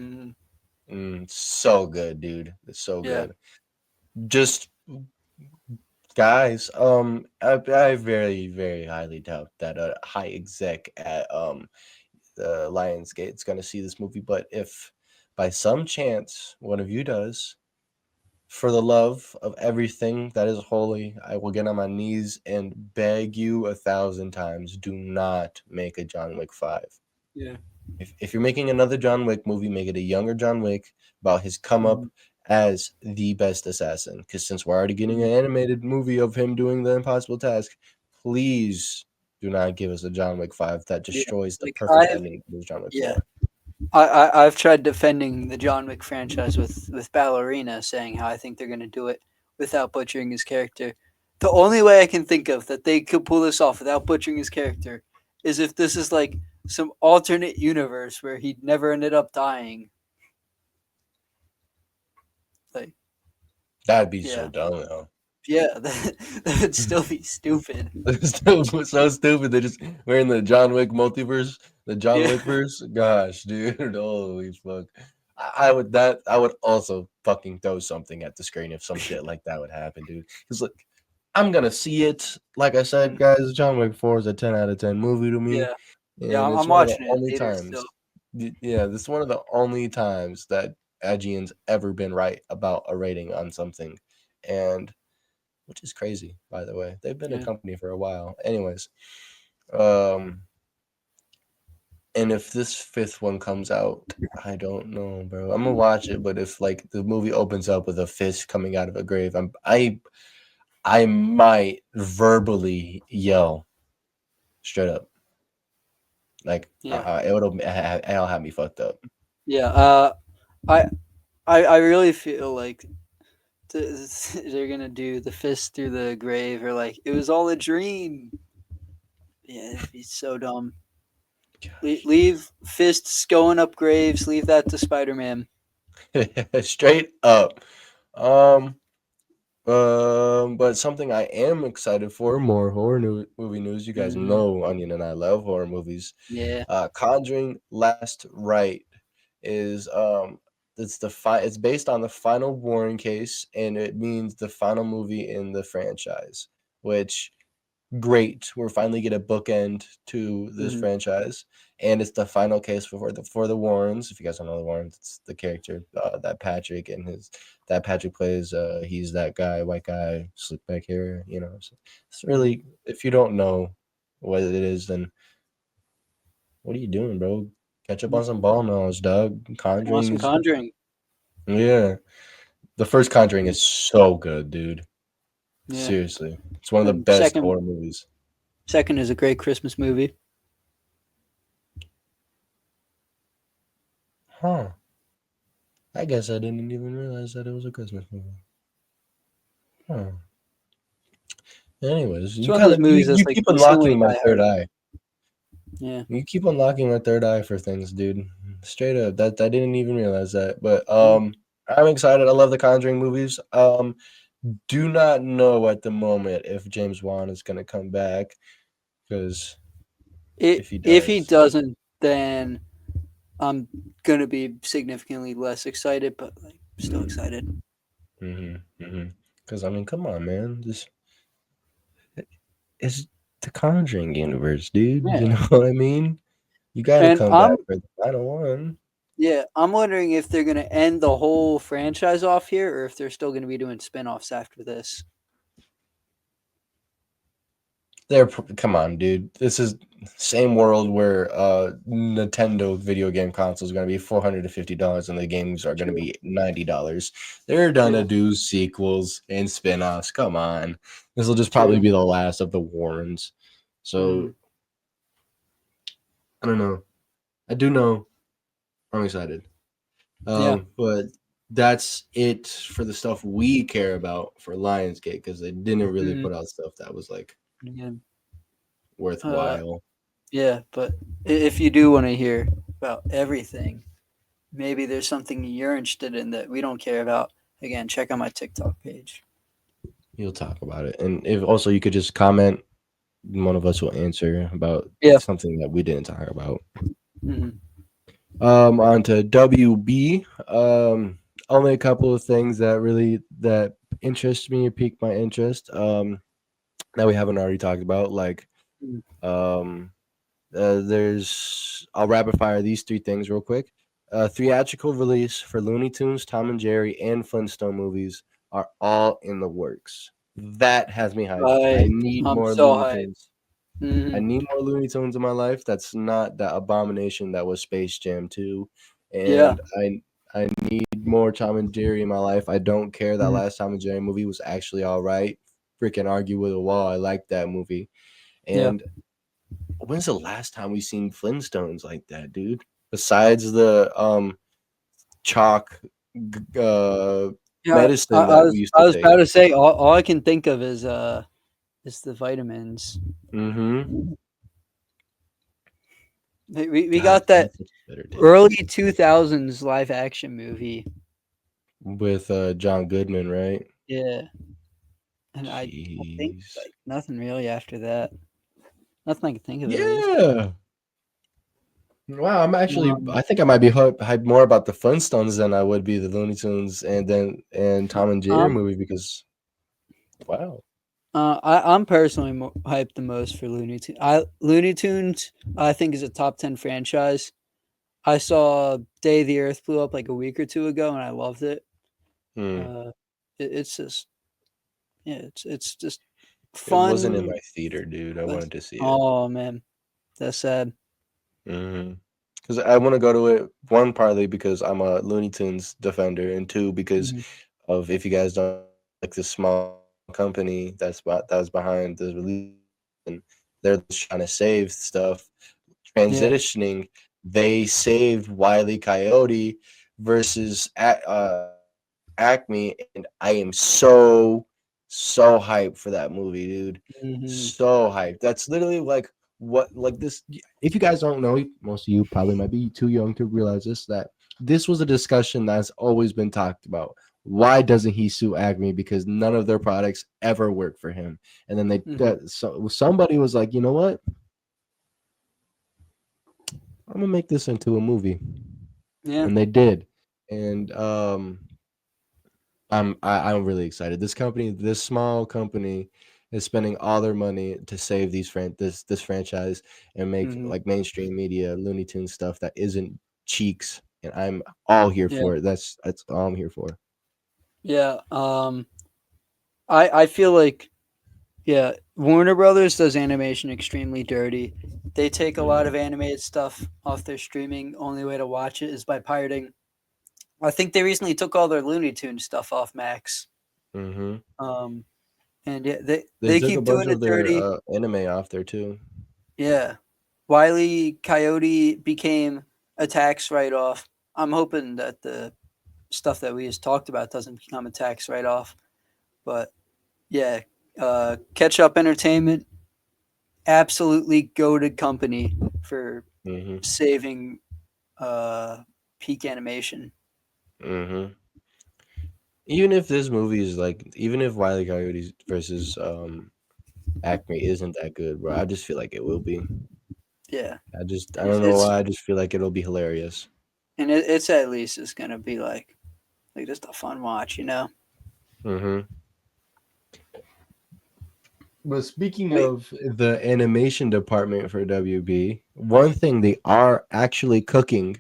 Mm, so good, dude. It's so yeah, good. Just guys, I very very highly doubt that a high exec at Lionsgate's gonna see this movie, but if by some chance one of you does, for the love of everything that is holy, I will get on my knees and beg you 1,000 times, do not make a John Wick 5. yeah. If you're making another John Wick movie, make it a younger John Wick about his come up Mm, as the best assassin. Because since we're already getting mm, an animated movie of him doing the impossible task, please do not give us a John Wick 5 that yeah. destroys the Like perfect ending of John Wick yeah. 4. I've tried defending the John Wick franchise with Ballerina, saying how I think they're gonna do it without butchering his character. The only way I can think of that they could pull this off without butchering his character is if this is like some alternate universe where he never ended up dying. Like, That'd be so yeah, dumb, though. yeah, that would still be stupid. It's still so stupid. They just we're in the John Wick multiverse, the John Yeah, Wick verse. Gosh, dude, holy fuck! I would also fucking throw something at the screen if some shit like that would happen, dude. Because like I'm gonna see it. Like I said, mm, guys, John Wick 4 is a 10 out of 10 movie to me, yeah, yeah. and it's I'm one of the watching it in only theaters still. times. Yeah, this is one of the only times that IGN's ever been right about a rating on something, and which is crazy, by the way. They've been a Yeah, company for a while. Anyways, um, and if this fifth one comes out, I don't know, bro. I'm gonna watch it, but if like the movie opens up with a fist coming out of a grave, I might verbally yell straight up. Like yeah, it'll have me fucked up. yeah. I I really feel like they're gonna do the fist through the grave or like it was all a dream. Yeah, it'd be so dumb. Gosh, Leave fists going up graves. Leave that to Spider Man. straight up. Um, but something I am excited for, more movie news. You guys Mm, know Onion and I love horror movies. yeah. Conjuring Last Rite is it's based on the final Warren case, and it means the final movie in the franchise, which great. We're finally get a bookend to this Hmm. franchise, and it's the final case for the Warrens. If you guys don't know the Warrens, it's the character that Patrick and his that Patrick plays. He's that guy, white guy, slick back hair. You know, so it's Hmm. really if you don't know what it is, then what are you doing, bro? Catch up on some ball knowledge, dog. Want some Conjuring's Conjuring? yeah. The first Conjuring is so good, dude. Yeah. Seriously, it's one of the And best horror movies. second is a great Christmas movie. Huh. I guess I didn't even realize that it was a Christmas movie. Huh. Anyways, It's one of those movies you that's like keep instantly unlocking my third diehard. eye. Yeah. You keep unlocking my third eye for things, dude. Straight up. That I didn't even realize that. But Mm. I'm excited. I love the Conjuring movies. Do not know at the moment if James Wan is gonna come back because if he If he does, doesn't, then I'm gonna be significantly less excited, but like still excited. because I mean, come on, man, this is the Conjuring universe, dude. You Yeah. know what I mean? You got to And come back for the final one. yeah, I'm wondering if they're gonna end the whole franchise off here, or if they're still gonna be doing spin-offs after this. Come on, dude. This is same world where Nintendo video game console is going to be $450 and the games are going to True. be $90. They're gonna Yeah. do sequels and spin-offs. Come on. This will just probably True. be the last of the Warrens. So, Mm. I don't know. I do know I'm excited. Yeah. But that's it for the stuff we care about for Lionsgate because they didn't really Mm, put out stuff that was like yeah. Uh, worthwhile. yeah, but if you do want to hear about everything, maybe there's something you're interested in that we don't care about. Again, check out my TikTok page. You'll talk about it, and if also you could just comment, one of us will answer about Yeah. something that we didn't talk about. Hmm. On to WB. Only a couple of things that really that interest me, pique my interest. That we haven't already talked about, like um there's I'll rapid fire these three things real quick. Theatrical release for Looney Tunes, Tom and Jerry, and Flintstone movies are all in the works. That has me hyped. I Hype. need I'm more so Looney hyped. Tunes. I Hmm. need more Looney Tunes in my life. That's not that abomination that was Space Jam 2. Yeah. And I need more Tom and Jerry in my life. I don't care that Mhm. last Tom and Jerry movie was actually all right. Freaking argue with a wall. I like that movie. Yeah. And when's the last time we seen Flintstones like that, dude? Besides the chalk Yeah. I, medicine I that we was used I to was take. about to say all I can think of is the vitamins. Mm-hmm. We God, got that that's such a better taste. early 2000s live action movie. With John Goodman, right? Yeah. And I think Jeez. like nothing really after that. Nothing I can think of at least. Yeah. Wow, Um, I think I might be hyped more about the Flintstones than I would be the Looney Tunes and Tom and Jerry um, movie because wow. I'm personally hyped the most for Looney Tunes. Looney Tunes, I think, is a top 10 franchise. I saw Day the Earth Blew Up like a week or two ago, and I loved it. Hmm. Uh, it's just yeah, it's just It wasn't in fun. my theater, dude. I wanted to see it. Oh man, that's sad. Because I want to go to it, one partly because I'm a Looney Tunes defender, and two because Mhm. of, if you guys don't know, like this small company that was behind the release, and they're just trying to save stuff. Yeah. Transitioning, they saved Wile E. Coyote versus Acme, and I am so hyped for that movie, dude. Hmm. So hyped. That's literally like what like this. If you guys don't know, most of you probably might be too young to realize this. That this was a discussion that's always been talked about. Why doesn't he sue Acme? Because none of their products ever work for him. And then Hmm. so somebody was like, you know what? I'm gonna make this into a movie, Yeah. and they did. And I'm really excited. This small company, is spending all their money to save this franchise and make Hmm. like mainstream media Looney Tunes stuff that isn't cheeks, and I'm all here Yeah. for it. That's all I'm here for. Yeah. I feel like yeah, Warner Brothers does animation extremely dirty. They take a lot of Mm-hmm. animated stuff off their streaming. Only way to watch it is by pirating. I think they recently took all their Looney Tunes stuff off Max. Mm-hmm. Um, and yeah, they They they took a keep bunch doing of it their dirty. anime off there too. Yeah, Wiley Coyote became a tax write off. I'm hoping that the stuff that we just talked about doesn't become a tax write off. But yeah, Catch Up Entertainment, absolutely goated company for Mm-hmm. saving uh, peak animation. Mm-hmm. Even if this movie is like, even if Wile E. Coyote versus Acme isn't that good, bro, I just feel like it will be. Yeah, I don't know it's why. I just feel like it'll be hilarious. and it's at least it's gonna be like just a fun watch, you know. Hmm. But speaking We of the animation department for WB, one thing they are actually cooking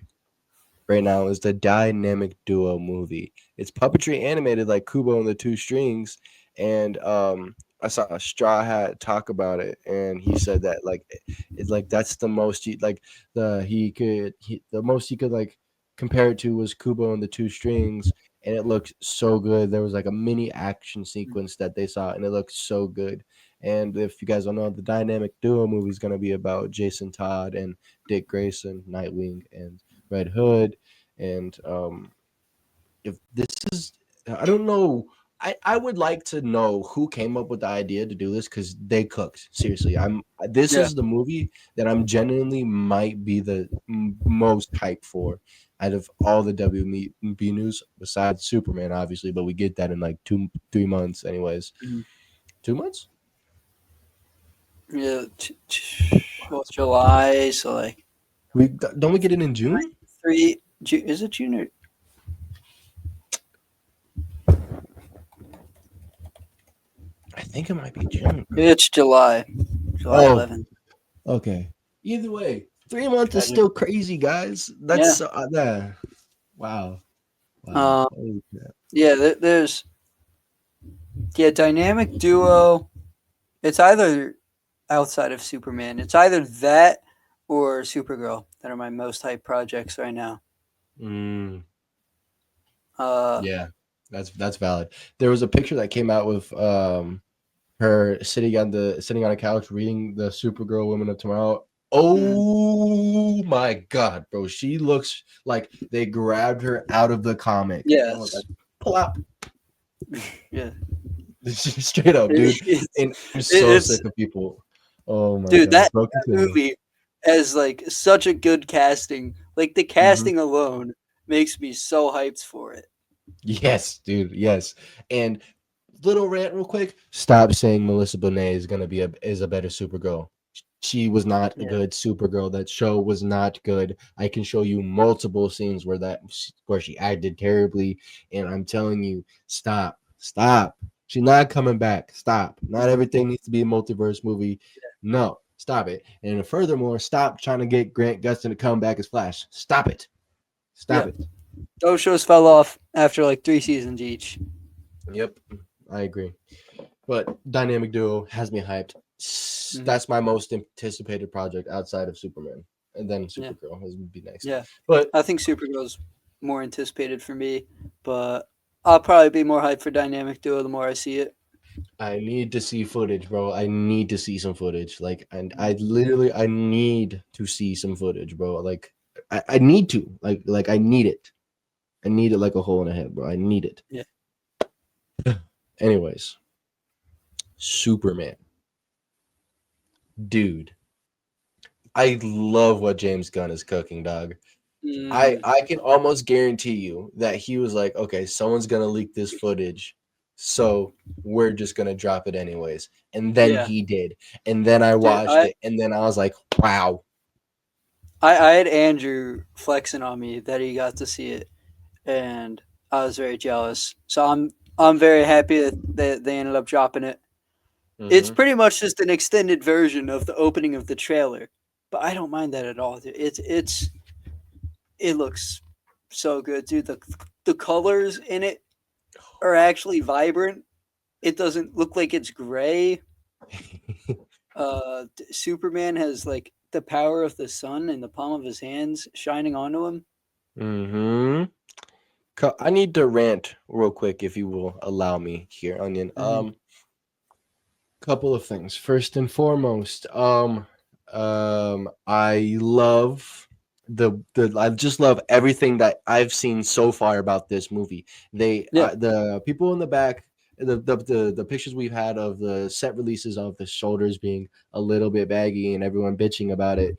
right now is the Dynamic Duo movie. It's puppetry animated like Kubo and the Two Strings, and I saw a Straw Hat talk about it, and he said that like it's like that's the most the most he could like compare it to was Kubo and the Two Strings, and it looked so good. There was like a mini action sequence that they saw, and it looked so good. And if you guys don't know, the Dynamic Duo movie is going to be about Jason Todd and Dick Grayson, Nightwing, and Red Hood, and if this is, I don't know. I would like to know who came up with the idea to do this because they cooked. Seriously, this Yeah. is the movie that I'm genuinely might be the most hyped for out of all the WB news besides Superman, obviously. But we get that in like 3 months, anyways. Mhm. 2 months? Yeah. Well, July, so like We don't we get it in June? Is it June or I think it might be June. it's July? July Oh, 11th. okay. Either way, 3 months is Tragic. still crazy, guys. That's Yeah. so, wow, wow. Um. Holy crap. Yeah. There's dynamic duo. It's either outside of Superman. It's either that or Supergirl that are my most hyped projects right now. Mm, Uh. yeah, that's valid. There was a picture that came out with her sitting on a couch reading the Supergirl Women of Tomorrow. Mm, Oh my god, bro. She looks like they grabbed her out of the comic and was like, yes. pull out. Yeah. Straight up, dude. It's, And I'm so it's sick of people. Oh my dude god. that Broken Tender. movie has like such a good casting. Like the Hmm. casting alone makes me so hyped for it. Yes, dude. Yes. And little rant real quick. Stop saying Melissa Bonet is gonna be a better Supergirl. She was not a Yeah. good Supergirl. That show was not good. I can show you multiple scenes where she acted terribly, and I'm telling you, stop, stop. She's not coming back. Stop. Not Mhm. everything needs to be a multiverse movie. No, stop it. And furthermore, stop trying to get Grant Gustin to come back as Flash. Stop it. Stop Yeah. it. Those shows fell off after like 3 seasons each. Yep, I agree. But Dynamic Duo has me hyped. Hmm. That's my most anticipated project outside of Superman, and then Yeah. Supergirl would be next. Yeah. But I think Supergirl's more anticipated for me, but I'll probably be more hyped for Dynamic Duo the more I see it. I need to see footage, bro. I need to see some footage. Like, and Mhm. I need to see some footage, bro. Like, I need to. Like I need it. I need it like a hole in the head, bro. I need it. Yeah. Anyways, Superman, dude. I love what James Gunn is cooking, dog. Hmm. I can almost guarantee you that he was like, okay, someone's gonna leak this footage, so we're just gonna drop it anyways. And then Yeah. he did, and then I Dude, watched it, and then I was like, wow. I had Andrew flexing on me that he got to see it, and I was very jealous. So I'm very happy that they ended up dropping it. It's Mm-hmm. pretty much just an extended version of the opening of the trailer, but I don't mind that at all. Dude. It looks so good, dude. The colors in it are actually vibrant. It doesn't look like it's gray. Superman has like the power of the sun in the palm of his hands shining onto him. Mm-hmm. I need to rant real quick, if you will allow me here, Onion. Hmm. Couple of things. First and foremost, I love the I just love everything that I've seen so far about this movie. Yeah. The people in the back, the pictures we've had of the set releases of the shoulders being a little bit baggy and everyone bitching about it.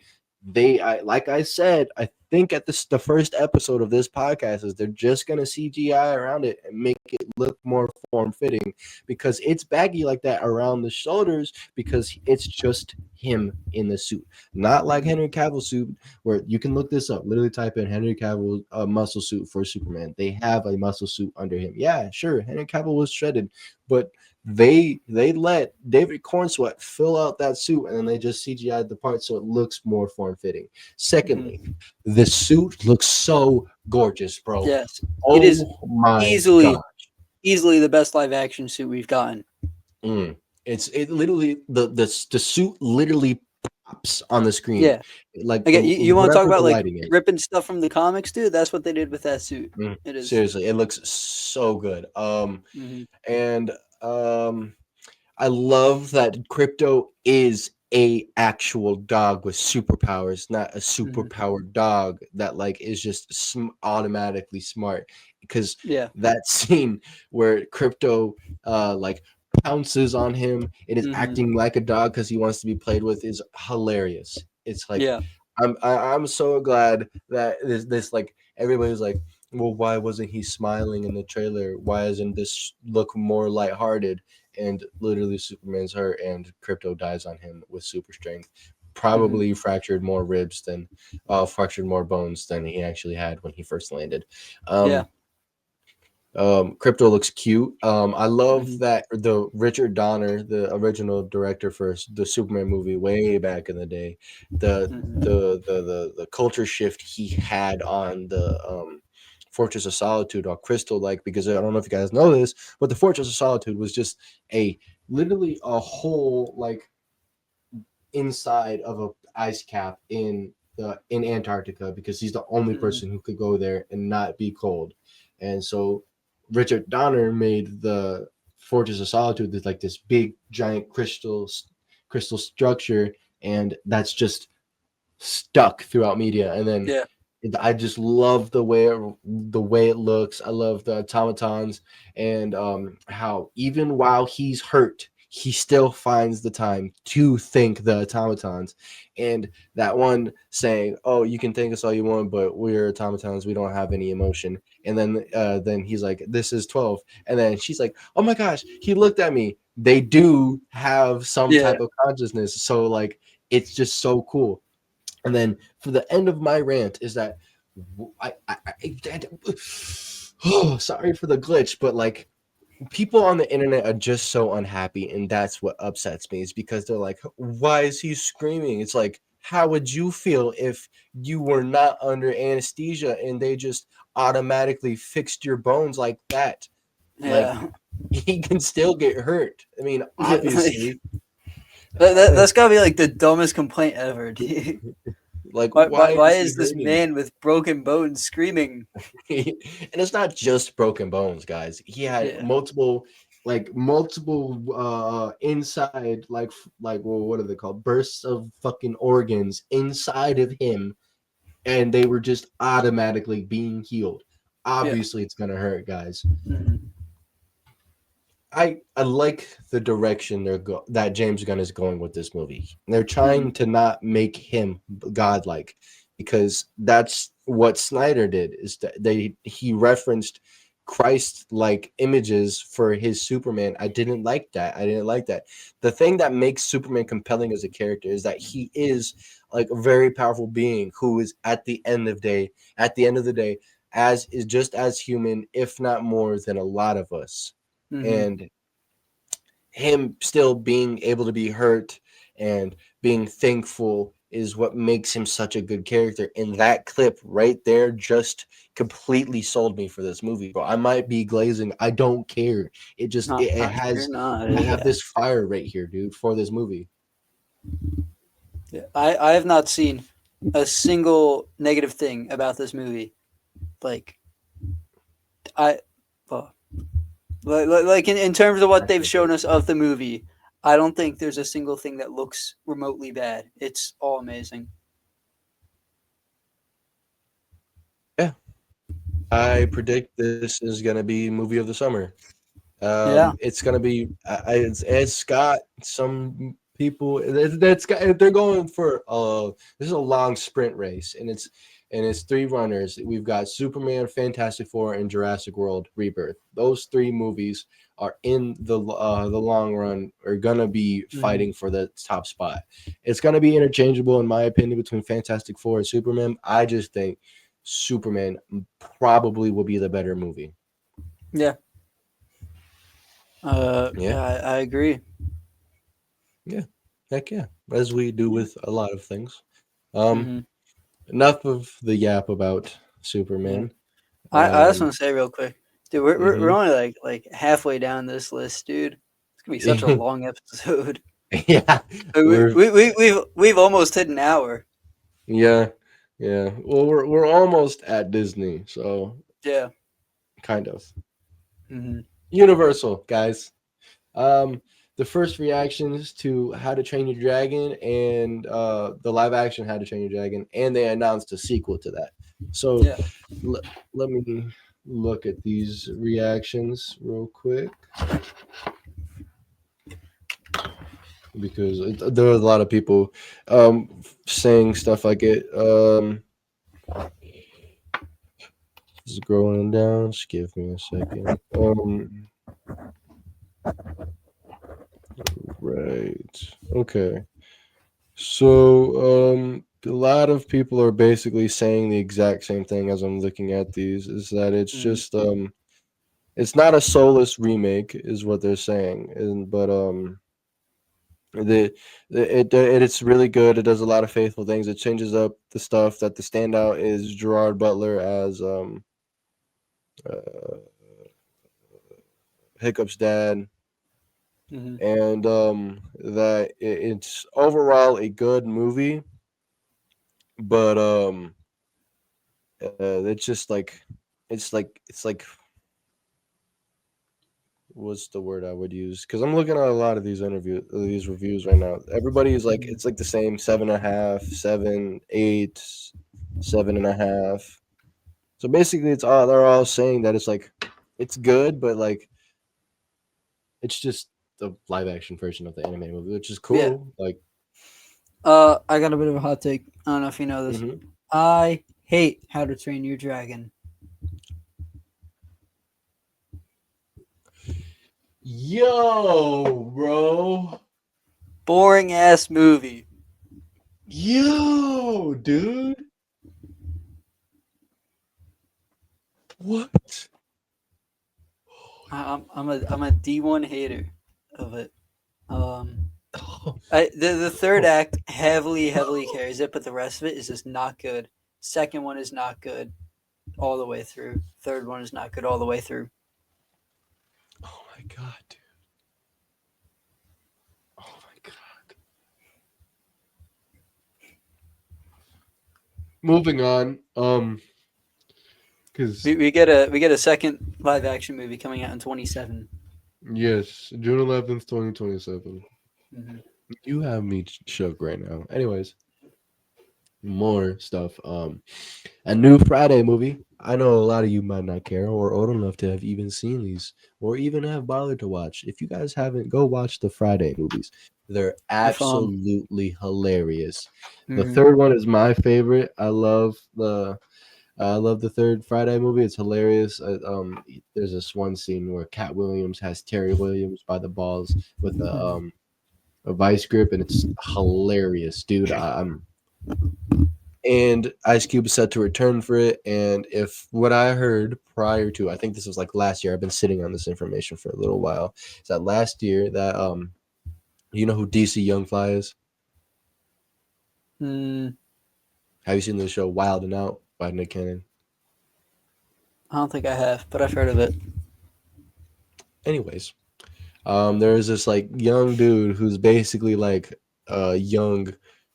Like I said, I think at the first episode of this podcast is they're just gonna CGI around it and make it look more form fitting because it's baggy like that around the shoulders because it's just him in the suit, not like Mhm. Henry Cavill's suit. Where you can look this up, literally type in Henry Cavill muscle suit for Superman. They have a muscle suit under him. Yeah, sure, Henry Cavill was shredded, but they let David Cornsweet fill out that suit and then they just CGI'd the part so it looks more form fitting. Secondly, Mhm. the suit looks so gorgeous, bro. Yes, it is Oh my easily god. easily the best live action suit we've gotten. Mm. It literally the suit literally pops on the screen, Yeah. like Okay, the you want to talk wherever the about like lighting is. ripping stuff from the comics, dude? That's what they did with that suit. It is. Seriously, it looks so good. Hmm. And I love that Crypto is a actual dog with superpowers, not a Hmm. superpowered dog that like is just automatically smart. Because Yeah. that scene where Crypto like pounces on him and is Hmm. acting like a dog because he wants to be played with is hilarious. It's like Yeah. I'm so glad that this like everybody's like, well, why wasn't he smiling in the trailer? Why doesn't this look more lighthearted? And literally, Superman's hurt, and Crypto dies on him with super strength. Hmm. Probably fractured more ribs than, fractured more bones than he actually had when he first landed. Yeah. Um, Crypto looks cute. I love Hmm. that the Richard Donner, the original director for the Superman movie way back in the day, the Hmm. the culture shift he had on the Fortress of Solitude on Crystal, like, because I don't know if you guys know this, but the Fortress of Solitude was just a literally a whole like inside of a ice cap in Antarctica because he's the only Hmm. person who could go there and not be cold. And so Richard Donner made the Fortress of Solitude this like this big giant crystal structure, and that's just stuck throughout media. And then Yeah. I just love the way it looks. I love the automatons, and how even while he's hurt, he still finds the time to think the automatons. And that one saying, "Oh, you can think us all you want, but we're automatons. We don't have any emotion." And then he's like, "This is 12." And then she's like, "Oh my gosh, he looked at me." They do have some Yeah. type of consciousness, so like it's just so cool. And then for the end of my rant is that oh, sorry for the glitch, but like people on the internet are just so unhappy, and that's what upsets me. Is because they're like, "Why is he screaming?" It's like, how would you feel if you were not under anesthesia and they just automatically fixed your bones like that? Like Yeah. he can still get hurt. I mean, Yeah. Like, obviously, that's gotta be like the dumbest complaint ever, dude. like Why, why why is he is this hurting? man with broken bones screaming? And it's not just broken bones, guys. He had Yeah. multiple inside like well, what are they called? Bursts of fucking organs inside of him, and they were just automatically being healed. Yeah. Obviously, it's gonna hurt, guys. Hmm. I like the direction that James Gunn is going with this movie. They're Hmm. trying to not make him godlike, because that's what Snyder did. Is that he referenced Christ like images for his Superman. I didn't like that. I didn't like that. The thing that makes Superman compelling as a character is that he is like a very powerful being who is at the end of the day, as is just as human, if not more than a lot of us. Hmm. And him still being able to be hurt and being thankful is what makes him such a good character. And that clip right there just completely sold me for this movie, bro. I might be glazing. I don't care. It just No, it you're has not. I have Yeah. this fire right here, dude, for this movie. Yeah. I have not seen a single negative thing about this movie. Like I, well, like in terms of what they've Actually, shown us of the movie, I don't think there's a single thing that looks remotely bad. It's all amazing. yeah. I predict this is gonna be movie of the summer. Yeah. It's gonna be it's got some people that's got they're going for this is a long sprint race, and it's three runners. We've got Superman, Fantastic Four, and Jurassic World Rebirth. Those three movies are in the long run are gonna be Hmm. fighting for the top spot. It's gonna be interchangeable in my opinion between Fantastic Four and Superman. I just think Superman probably will be the better movie. Yeah. Yeah. I agree. Yeah, heck yeah, as we do with a lot of things. Um, Hmm. enough of the yap about Yeah. Superman. I just Um, want to say real quick, dude, we're mhm. only like halfway down this list, dude. It's gonna be such a long episode. Yeah, we're We've almost hit an hour. yeah, yeah. Well, we're almost at Disney, so Yeah. kind of Hmm. Universal, guys. Um, the first reactions to How to Train Your Dragon and the live action How to Train Your Dragon, and they announced a sequel to that. So Yeah. l- let me look at these reactions real quick because there was a lot of people saying stuff like it. Scrolling down, just give me a second. Right. Okay. So, a lot of people are basically saying the exact same thing as I'm looking at these. Is that it's Mm. just it's not a soulless remake, is what they're saying, and but it's really good. It does a lot of faithful things. It changes up the stuff. That the standout is Gerard Butler as uh, Hiccup's dad, Hmm. and that it's overall a good movie, but it's just like it's like what's the word I would use? Because I'm looking at a lot of these reviews right now. Everybody is like Hmm. it's like the same 7.5, 7, 8, 7.5. So basically, it's all they're all saying that it's like it's good, but like it's just the live action version of the anime movie, which is Yeah. cool. Like, I got a bit of a hot take. I don't know if you know this. mhm. I hate How to Train Your Dragon. Yo, bro. Boring ass movie. Yo, dude. What? I'm a D1 hater of it. Um, the third act heavily carries it, but the rest of it is just not good. Second one is not good all the way through. Third one is not good all the way through. Oh my god, dude. Oh my god. Moving on. Because We get a second live action movie coming out in 27. yes, June 11th, 2027. Mm-hmm. You have me shook right now. Anyways, more stuff. A new Friday movie. I know a lot of you might not care or old enough to have even seen these or even have bothered to watch. If you guys haven't, go watch the Friday movies. They're They're fun. absolutely hilarious. The Mm-hmm. third one is my favorite. I love the third Friday movie. It's hilarious. There's this one scene where Cat Williams has Terry Williams by the balls with a vice grip, and it's hilarious, dude. I'm and Ice Cube is set to return for it. And if what I heard prior to, I think this was like last year. I've been sitting on this information for a little while. Is that last year that you know who DC Youngfly is? Mm, Have you seen the show Wild and Out by Nick Cannon? I don't think I have, but I've heard of it. Anyways, there is this like young dude who's basically like young,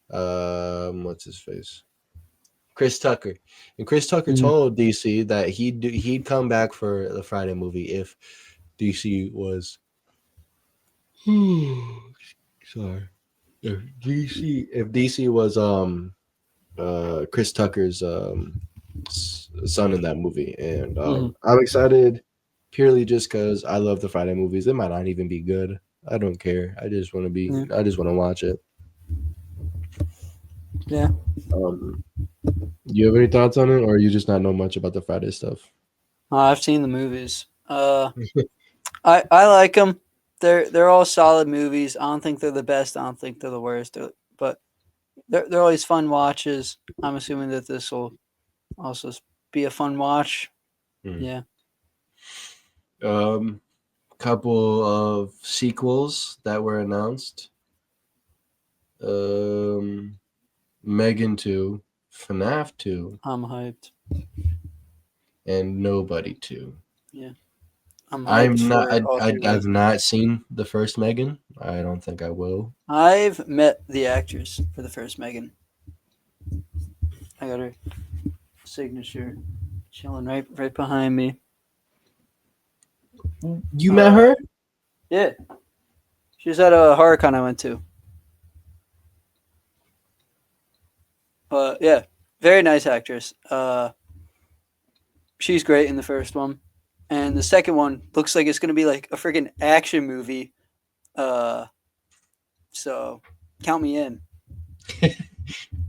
what's his face? Chris Tucker, and Chris Tucker Mm-hmm. told DC that he'd come back for the Friday movie if DC was sorry if DC was Chris Tucker's son in that movie, and Mm-hmm. I'm excited purely just because I love the Friday movies. They might not even be good. I don't care. Yeah. I just want to watch it. Yeah. Um, do you have any thoughts on it, or you just not know much about the Friday stuff? I've seen the movies. I like them. They're all solid movies. I don't think they're the best. I don't think they're the worst. But they're always fun watches. I'm assuming that this will also be a fun watch. Mhm. Yeah. Um, couple of sequels that were announced. Um, Megan 2, FNAF 2, I'm hyped. and Nobody 2. Yeah. I'm hyped I'm not. for all three of I've those. not seen the first Megan. I don't think I will. I've met the actress for the first Megan. I got her signature chilling right behind me. You met Uh, her? yeah. She's at a horror con I went to. Yeah, very nice actress. She's great in the first one, and the second one looks like it's gonna be like a freaking action movie. Uh, so count me in.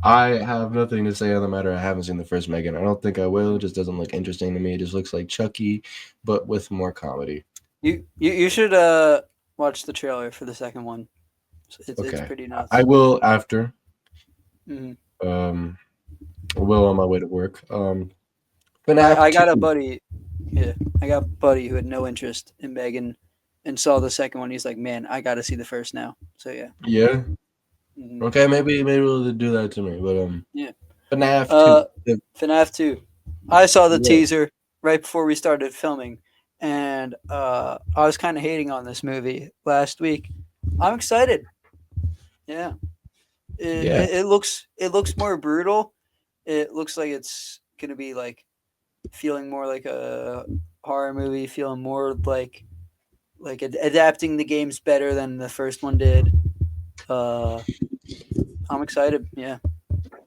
I have nothing to say on the matter. I haven't seen the first Megan. I don't think I will. It just doesn't look interesting to me. It just looks like Chucky, but with more comedy. You should watch the trailer for the second one. It's Okay, pretty I nuts. will after. Hmm. Um, I will on my way to work. I FNAF I got a 2. buddy. Yeah, I got a buddy who had no interest in Megan, and saw the second one. He's like, man, I got to see the first now. So yeah. Yeah. Hmm. Okay, maybe we'll do that to me. But Yeah. FNAF Uh, 2. FNAF 2. I saw the Yeah. teaser right before we started filming, and I was kind of hating on this movie last week. I'm excited. Yeah, Yeah. it looks more brutal. It looks like it's gonna be like feeling more like a horror movie, feeling more like adapting the games better than the first one did. Uh, I'm excited. Yeah,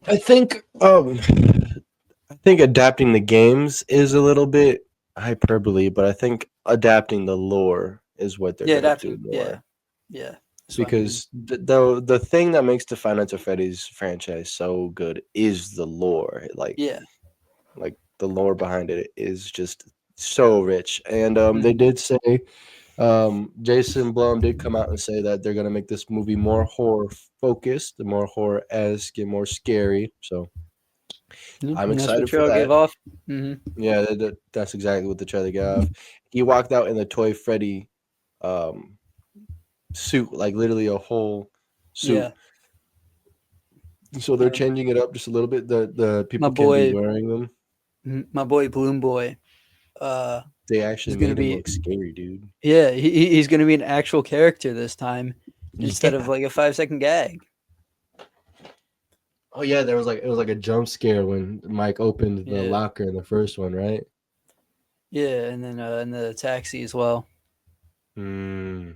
I think I think adapting the games is a little bit hyperbole, but I think adapting the lore is what they're yeah, gonna do adapting. Yeah, more. yeah, that's what I mean. Because the thing that makes the Five Nights at Freddy's franchise so good is the lore. Yeah. Like the lore behind it is just so rich. And they Hmm. did say Jason Blum did come out and say that they're gonna make this movie more horror focused, more horror esque, and more scary. So Yeah, I'm and that's what excited for Trail gave that. off. Hmm. Yeah, that's exactly what the trailer got off. He walked out in the Toy Freddy um, suit, like literally a whole suit. Yeah, So I they're remember changing it up just a little bit. The my people can be boy, wearing them. my boy Bloom Boy. Uh, They he's actually gonna made him be look scary, dude. yeah, he's gonna be an actual character this time instead of Yeah. like a 5 second gag. Oh yeah, there was like it was like a jump scare when Mike opened the Yeah, locker in the first one, right? yeah, and then in the taxi as well. Hmm.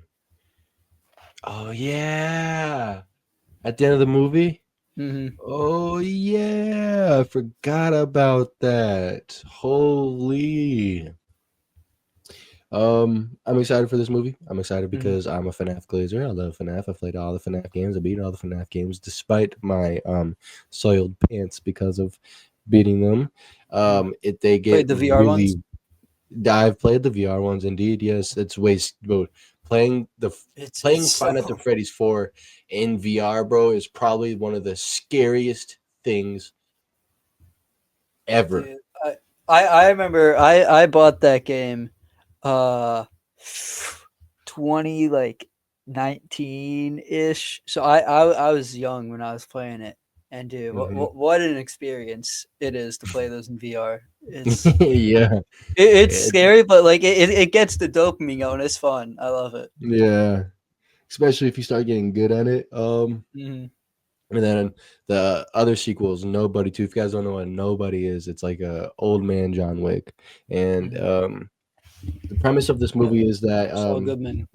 Oh yeah. At the end of the movie. Hmm. Oh yeah, I forgot about that. Holy. I'm excited for this movie. I'm excited Hmm. because I'm a FNAF glazer. I love FNAF. I've played all the FNAF games. I beat all the FNAF games despite my soiled pants because of beating them. If they get Played the VR ones. really, I've played the VR ones indeed. Yes, it's waste, bro. Playing the It's playing Five so Nights at Freddy's 4 in VR, bro, is probably one of the scariest things ever. dude. I remember I bought that game, uh, 20 like 19 ish. So I was young when I was playing it, and dude, Hmm. what an experience it is to play those in VR. It's Yeah. it's It- scary, but like it gets the dopamine going. It's fun. I love it. yeah. Especially if you start getting good at it. Hmm. And then the other sequels, Nobody too. If you guys don't know what Nobody is, it's like a old man John Wick. And Hmm. the premise of this Yeah, movie is that Saul Goodman.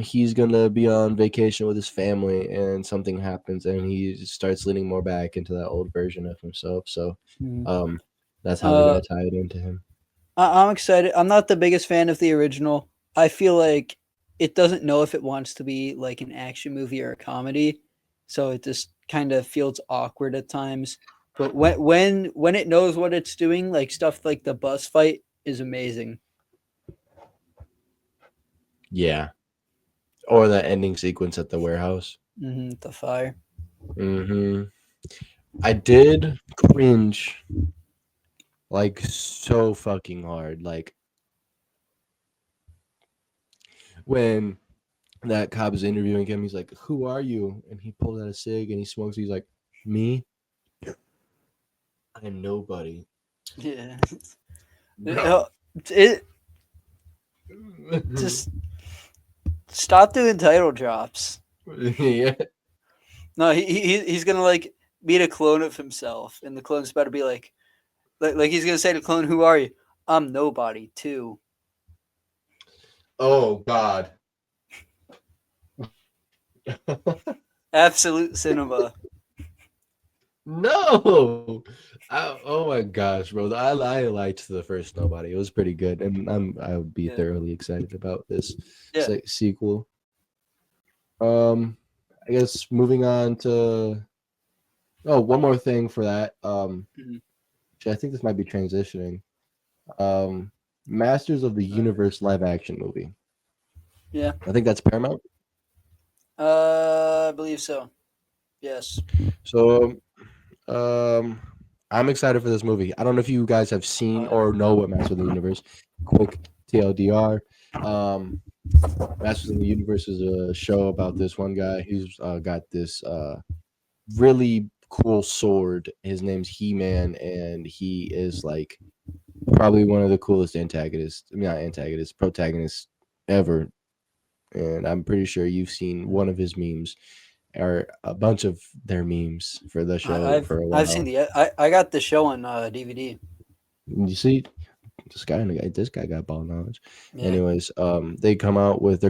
he's gonna be on vacation with his family, and something happens, and he starts leaning more back into that old version of himself. So, Mhm. um, that's how they're Uh, gonna tie it into him. I'm excited. I'm not the biggest fan of the original. I feel like it doesn't know if it wants to be like an action movie or a comedy, so it just kind of feels awkward at times. But when it knows what it's doing, like stuff like the bus fight is amazing. Yeah, or the ending sequence at the warehouse. The fire. Hmm. I did cringe like so fucking hard, like when that cop is interviewing him. He's like, "Who are you?" And he pulls out a cig and he smokes. He's like, "Me, I'm nobody, Yeah. bro." It just stop doing title drops. Yeah. No, he's gonna like meet a clone of himself, and the clone's about to be like he's gonna say to the clone, "Who are you?" I'm nobody too. Oh God. Absolute cinema. No. Oh my gosh, bro. I liked the first Nobody. It was pretty good, and I would be Yeah. thoroughly excited about this Yeah. sequel. Um, I guess moving on to one more thing for that. Mhm. Which I think this might be transitioning. Um, Masters of the Universe live action movie. Yeah. I think that's Paramount. I believe so. Yes. So Um, I'm excited for this movie. I don't know if you guys have seen Oh yeah. or know what Masters of the Universe. Quick TLDR. Um, Masters of the Universe is a show about this one guy who's got this really cool sword. His name's He-Man, and he is like probably one of the coolest antagonists. I mean, not antagonists, protagonists ever. And I'm pretty sure you've seen one of his memes or a bunch of their memes for the show I've for a I've seen while. I got the show on DVD. You see, this guy got ball knowledge. Yeah. Anyways, they're coming out with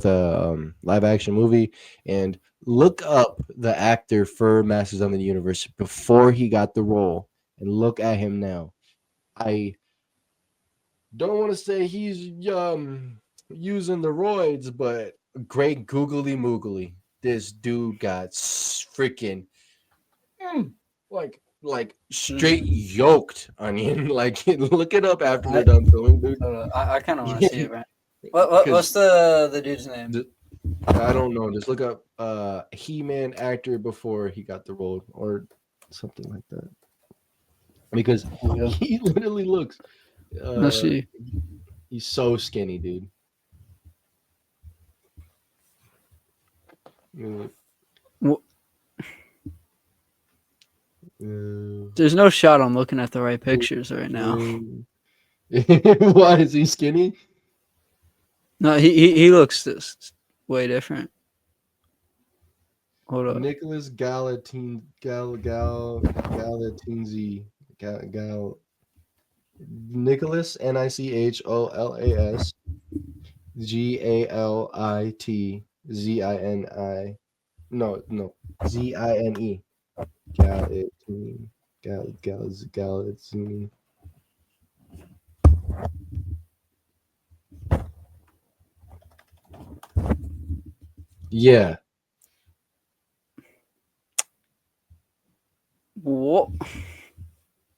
a live action movie, and look up the actor for Masters of the Universe before he got the role, and look at him now. I don't want to say he's using the roids, but great googly moogly. This dude got freaking like straight Mm-hmm. yoked onion. Like look it up after they're I done filming, dude. I kind of want to Yeah, see it, right? because What's the dude's name? I don't know. Just look up He-Man actor before he got the role or something like that. Because Yeah. he literally looks Let's uh see. he's so skinny, dude. Uh, Wh- uh, There's no shot I'm looking at the right pictures right now. Why is he skinny? No, he looks this way different. Hold up. Nicholas Galatinzi Gal Nicholas Nicholas Galitzi no Zine Galatin Galatzini. Yeah. What?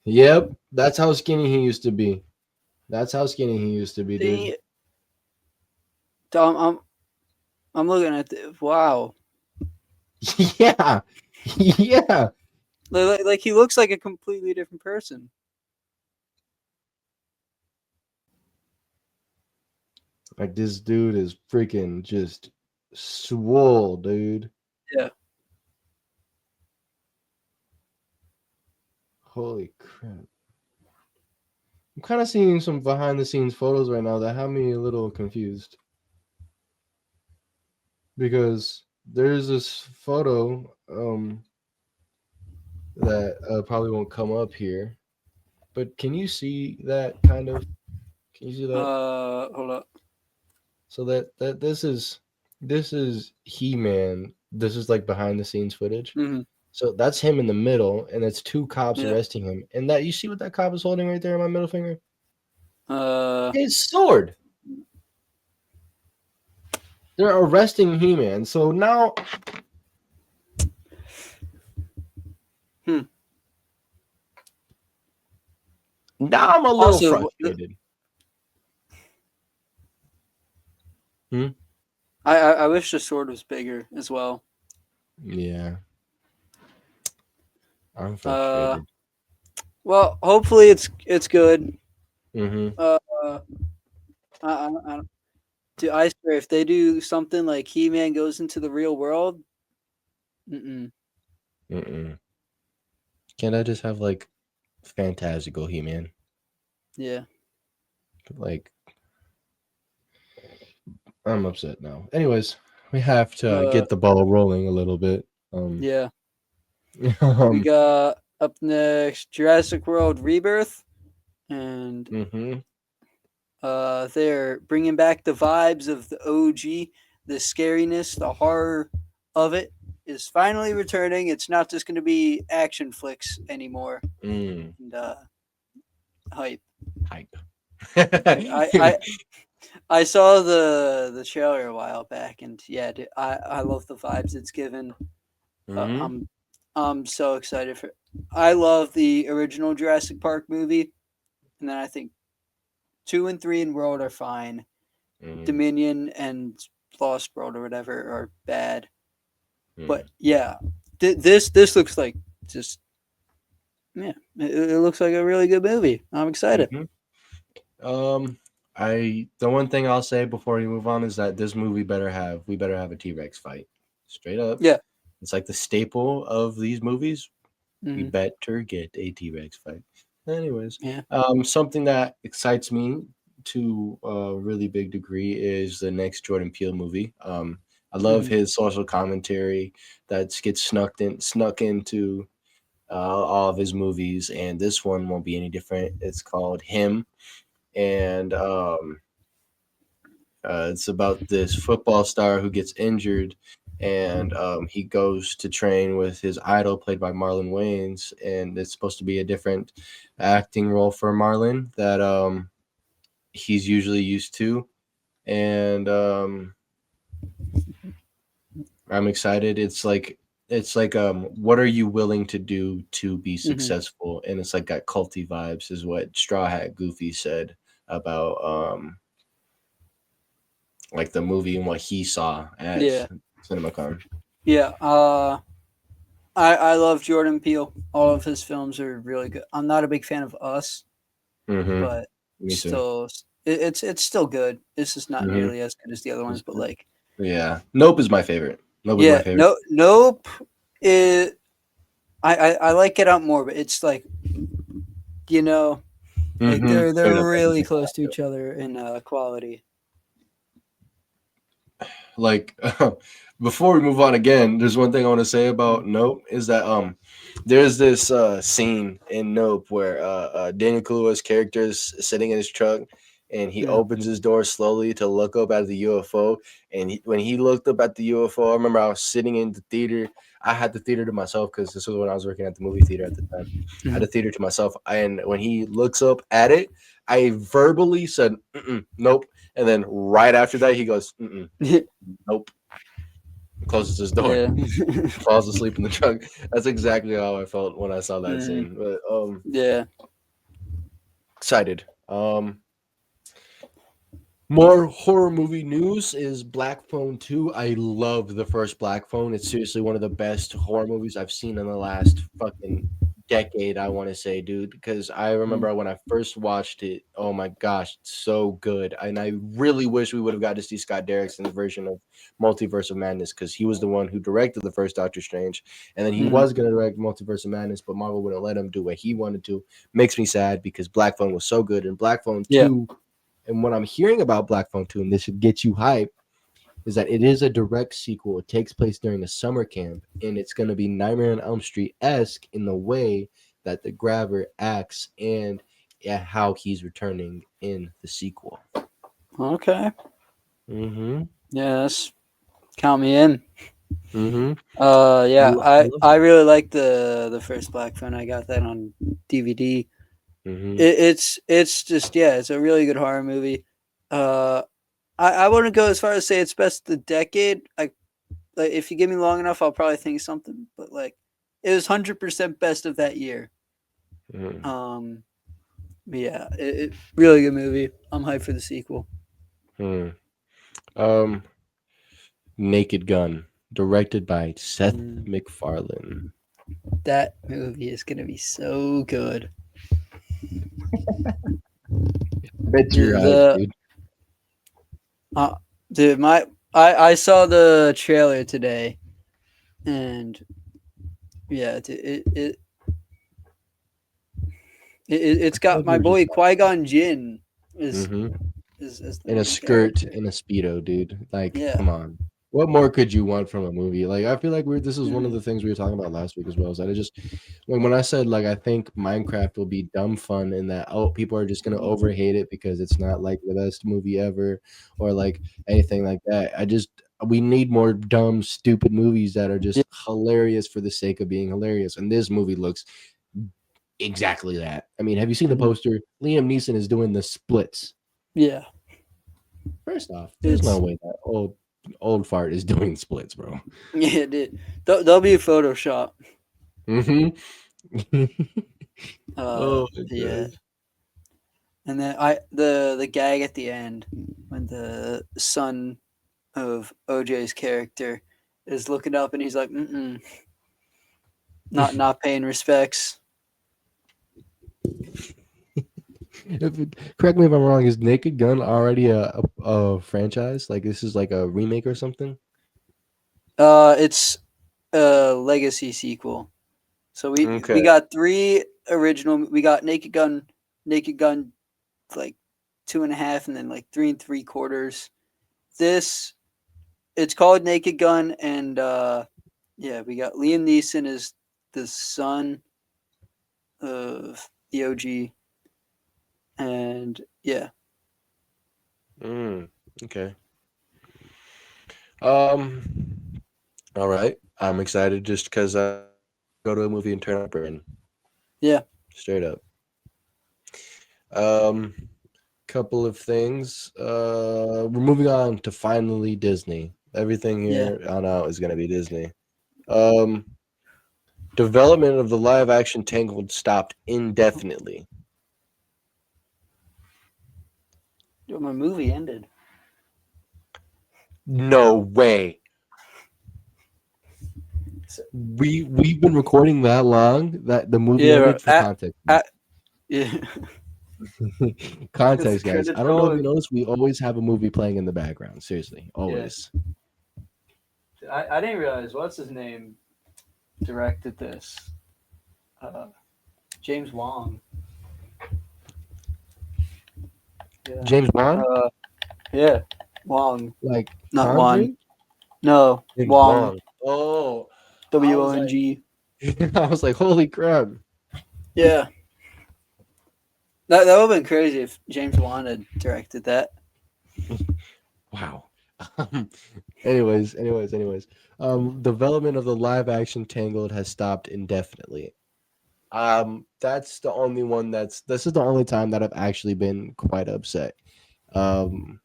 Yep. That's how skinny he used to be. That's how skinny he used to be, dude. The I'm looking at the wow. Yeah. Yeah. Like he looks like a completely different person. Like this dude is freaking just swole, dude. Yeah. Holy crap. I'm kind of seeing some behind the scenes photos right now that have me a little confused. Because there's this photo that probably won't come up here. But can you see that kind of? Can you see that? Hold up. So that this is He-Man. This is like behind the scenes footage. Hmm. So that's him in the middle, and it's two cops Yeah. arresting him. And that you see what that cop is holding right there in my middle finger? Uh. His sword. They're arresting He-Man. So Hmm. now I'm a little Also, frustrated. Hmm? I wish the sword was bigger as well. Yeah, I'm Uh. frustrated. Well, hopefully it's good. Mm-hmm. Uh. I do I swear if they do something like He Man goes into the real world. Mm-mm. Mm-mm. Can't I just have like fantastical He-Man? Yeah. Like, I'm upset now. Anyways, we have to Uh. get the ball rolling a little bit. Um, Yeah. We um, got up next Jurassic World Rebirth, and mm-hmm. they're bringing back the vibes of the OG, the scariness, the horror of it is finally returning. It's not just going to be action flicks anymore. Mm, And hype. hype. Like I saw the trailer a while back, and yeah, dude, I love the vibes it's given. Uh, Mm-hmm. I'm I'm so excited for. I love the original Jurassic Park movie, and then I think 2 and 3 in World are fine. Mm, Dominion and Lost World or whatever are bad. But mm, yeah, this looks like just yeah, it looks like a really good movie. I'm excited. mm-hmm. Um, the one thing I'll say before we move on is that this movie better have a T-Rex fight. Straight up. Yeah. It's like the staple of these movies. We Hmm. better get a T-Rex fight. Anyways, Yeah. something that excites me to a really big degree is the next Jordan Peele movie. I love Hmm. his social commentary that gets snuck into all of his movies, and this one won't be any different. It's called Him, and it's about this football star who gets injured, and he goes to train with his idol, played by Marlon Wayans, and it's supposed to be a different acting role for Marlon that he's usually used to, and I'm excited. It's like what are you willing to do to be Hmm. successful? And it's like got culty vibes, is what Straw Hat Goofy said about like the movie and what he saw at Yeah. Cinemacon. Yeah. I love Jordan Peele. All of his films are really good. I'm not a big fan of Us, Mm-hmm. but Me too. still, it's still good. It's just not Mm-hmm. nearly as good as the other ones. But like, Yeah. Nope is my favorite. Nope is my yeah, favorite. no, Nope. It I like Get Out more, but it's like you know, like Mm-hmm. Straight they're up. That's a really good close to one. each other in quality. Like before we move on again, there's one thing I want to say Mm. about Nope is that there's this scene in Nope where Daniel Kaluuya's character is sitting in his truck and he Yeah. opens his door slowly to look up at the UFO, and when he looked up at the UFO, I remember I was sitting in the theater. I had the theater to myself because this was when I was working at the movie theater at the time. I had the Mhm. theater to myself, and when he looks up at it, I verbally said nope, and then right after that he goes nope, closes his door, Yeah. falls asleep in the truck. That's exactly how I felt when I saw that Mhm. scene. But Yeah. excited. More horror movie news is Black Phone 2. I love the first Black Phone. It's seriously one of the best horror movies I've seen in the last fucking decade, I want to say, dude. Because I Mm. remember when I first watched it, oh my gosh, it's so good. And I really wish we would have got to see Scott Derrickson's version of Multiverse of Madness because he was the one who directed the first Doctor Strange. And then he Mhm. was going to direct Multiverse of Madness, but Marvel wouldn't let him do what he wanted to. Makes me sad because Black Phone was so good. And Black Phone Yeah. 2, and what I'm hearing about Black Phone 2, and this should get you hype, is that it is a direct sequel. It takes place during a summer camp, and it's going to be Nightmare on Elm Street esque in the way that the grabber acts and how he's returning in the sequel. Okay. Mm-hmm. Yes. Count me in. Mm-hmm. Yeah. I love I it. really like the first Black Phone. I got that on DVD. Mm-hmm. It's just yeah, it's a really good horror movie. Uh, I wouldn't go as far as say it's best of the decade. Like if you give me long enough, I'll probably think of something. But like, it was 100% best of that year. Mm-hmm. Um, but yeah, really good movie. I'm hyped for the sequel. Mm-hmm. Um, Naked Gun, directed by Seth Mm, MacFarlane. that movie is gonna be so good. Bet you're hyped, The dude. uh, dude, I saw the trailer today, and yeah, it's got What my would you boy say? Qui Gon Jinn is Mm-hmm. is the In a main skirt, character. in a speedo, dude. Like, Yeah. come on. What more could you want from a movie? Like, I feel like this is one of Mhm. the things we were talking about last week as well. Is that it just when I said like I think Minecraft will be dumb fun and that people are just gonna overhate it because it's not like the best movie ever or like anything like that. we need more dumb, stupid movies that are Yeah. just hilarious for the sake of being hilarious. And this movie looks exactly that. I mean, have you seen the Mhm. poster? Liam Neeson is doing the splits. Yeah. First off, there's no It's way that old fart is doing splits, bro. yeah, dude. There'll be a Photoshop. Hmm. Oh my Yeah. gosh. And then the gag at the end when the son of OJ's character is looking up and he's like, mm not paying respects. Correct me if I'm wrong. Is Naked Gun already a franchise? Like this is like a remake or something? It's a legacy sequel. So we Okay. got three original. We got Naked Gun like two and a half, and then like three and three quarters. This it's called Naked Gun, and yeah, we got Liam Neeson as the son of the OG, and yeah, Mm, okay. Um. All right. I'm excited just because I go to a movie and turn up brain yeah, straight up. Um. Couple of things. We're moving on to finally Disney. Everything yeah. here on out is gonna be Disney. Um. Development of the live action Tangled stopped indefinitely. Dude, my movie ended. No way. So, We've been recording that long that the movie yeah, bro. ended for context. Yeah, it's Context, guys. I credits don't know if you rolling. noticed, we always have a movie playing in the background. Seriously, Yeah, always. I didn't realize what's his name directed this. Uh, James Wong. Yeah. James Bond, Uh, yeah. Wong, like not Wan. Conjuring. No, James Wong. Wong. Oh, I was like, WONG. I was like, holy crap! Yeah. That would have been crazy if James Wan had directed that. Wow. Um, anyways. Development of the live action Tangled has stopped indefinitely. That's the only one that's. This is the only time that I've actually been quite upset. Um,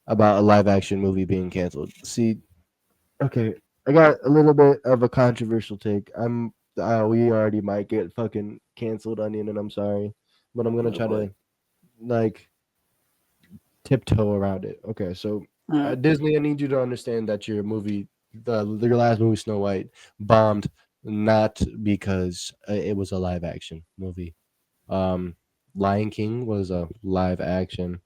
about a live action movie being canceled. See, okay, I got a little bit of a controversial take. We already might get fucking canceled, Onion, and I'm sorry, but I'm gonna Oh try boy. to like tiptoe around it. Okay, so All right. Disney, I need you to understand that your last movie, Snow White, bombed not because it was a live action movie. Um, Lion King was a live action,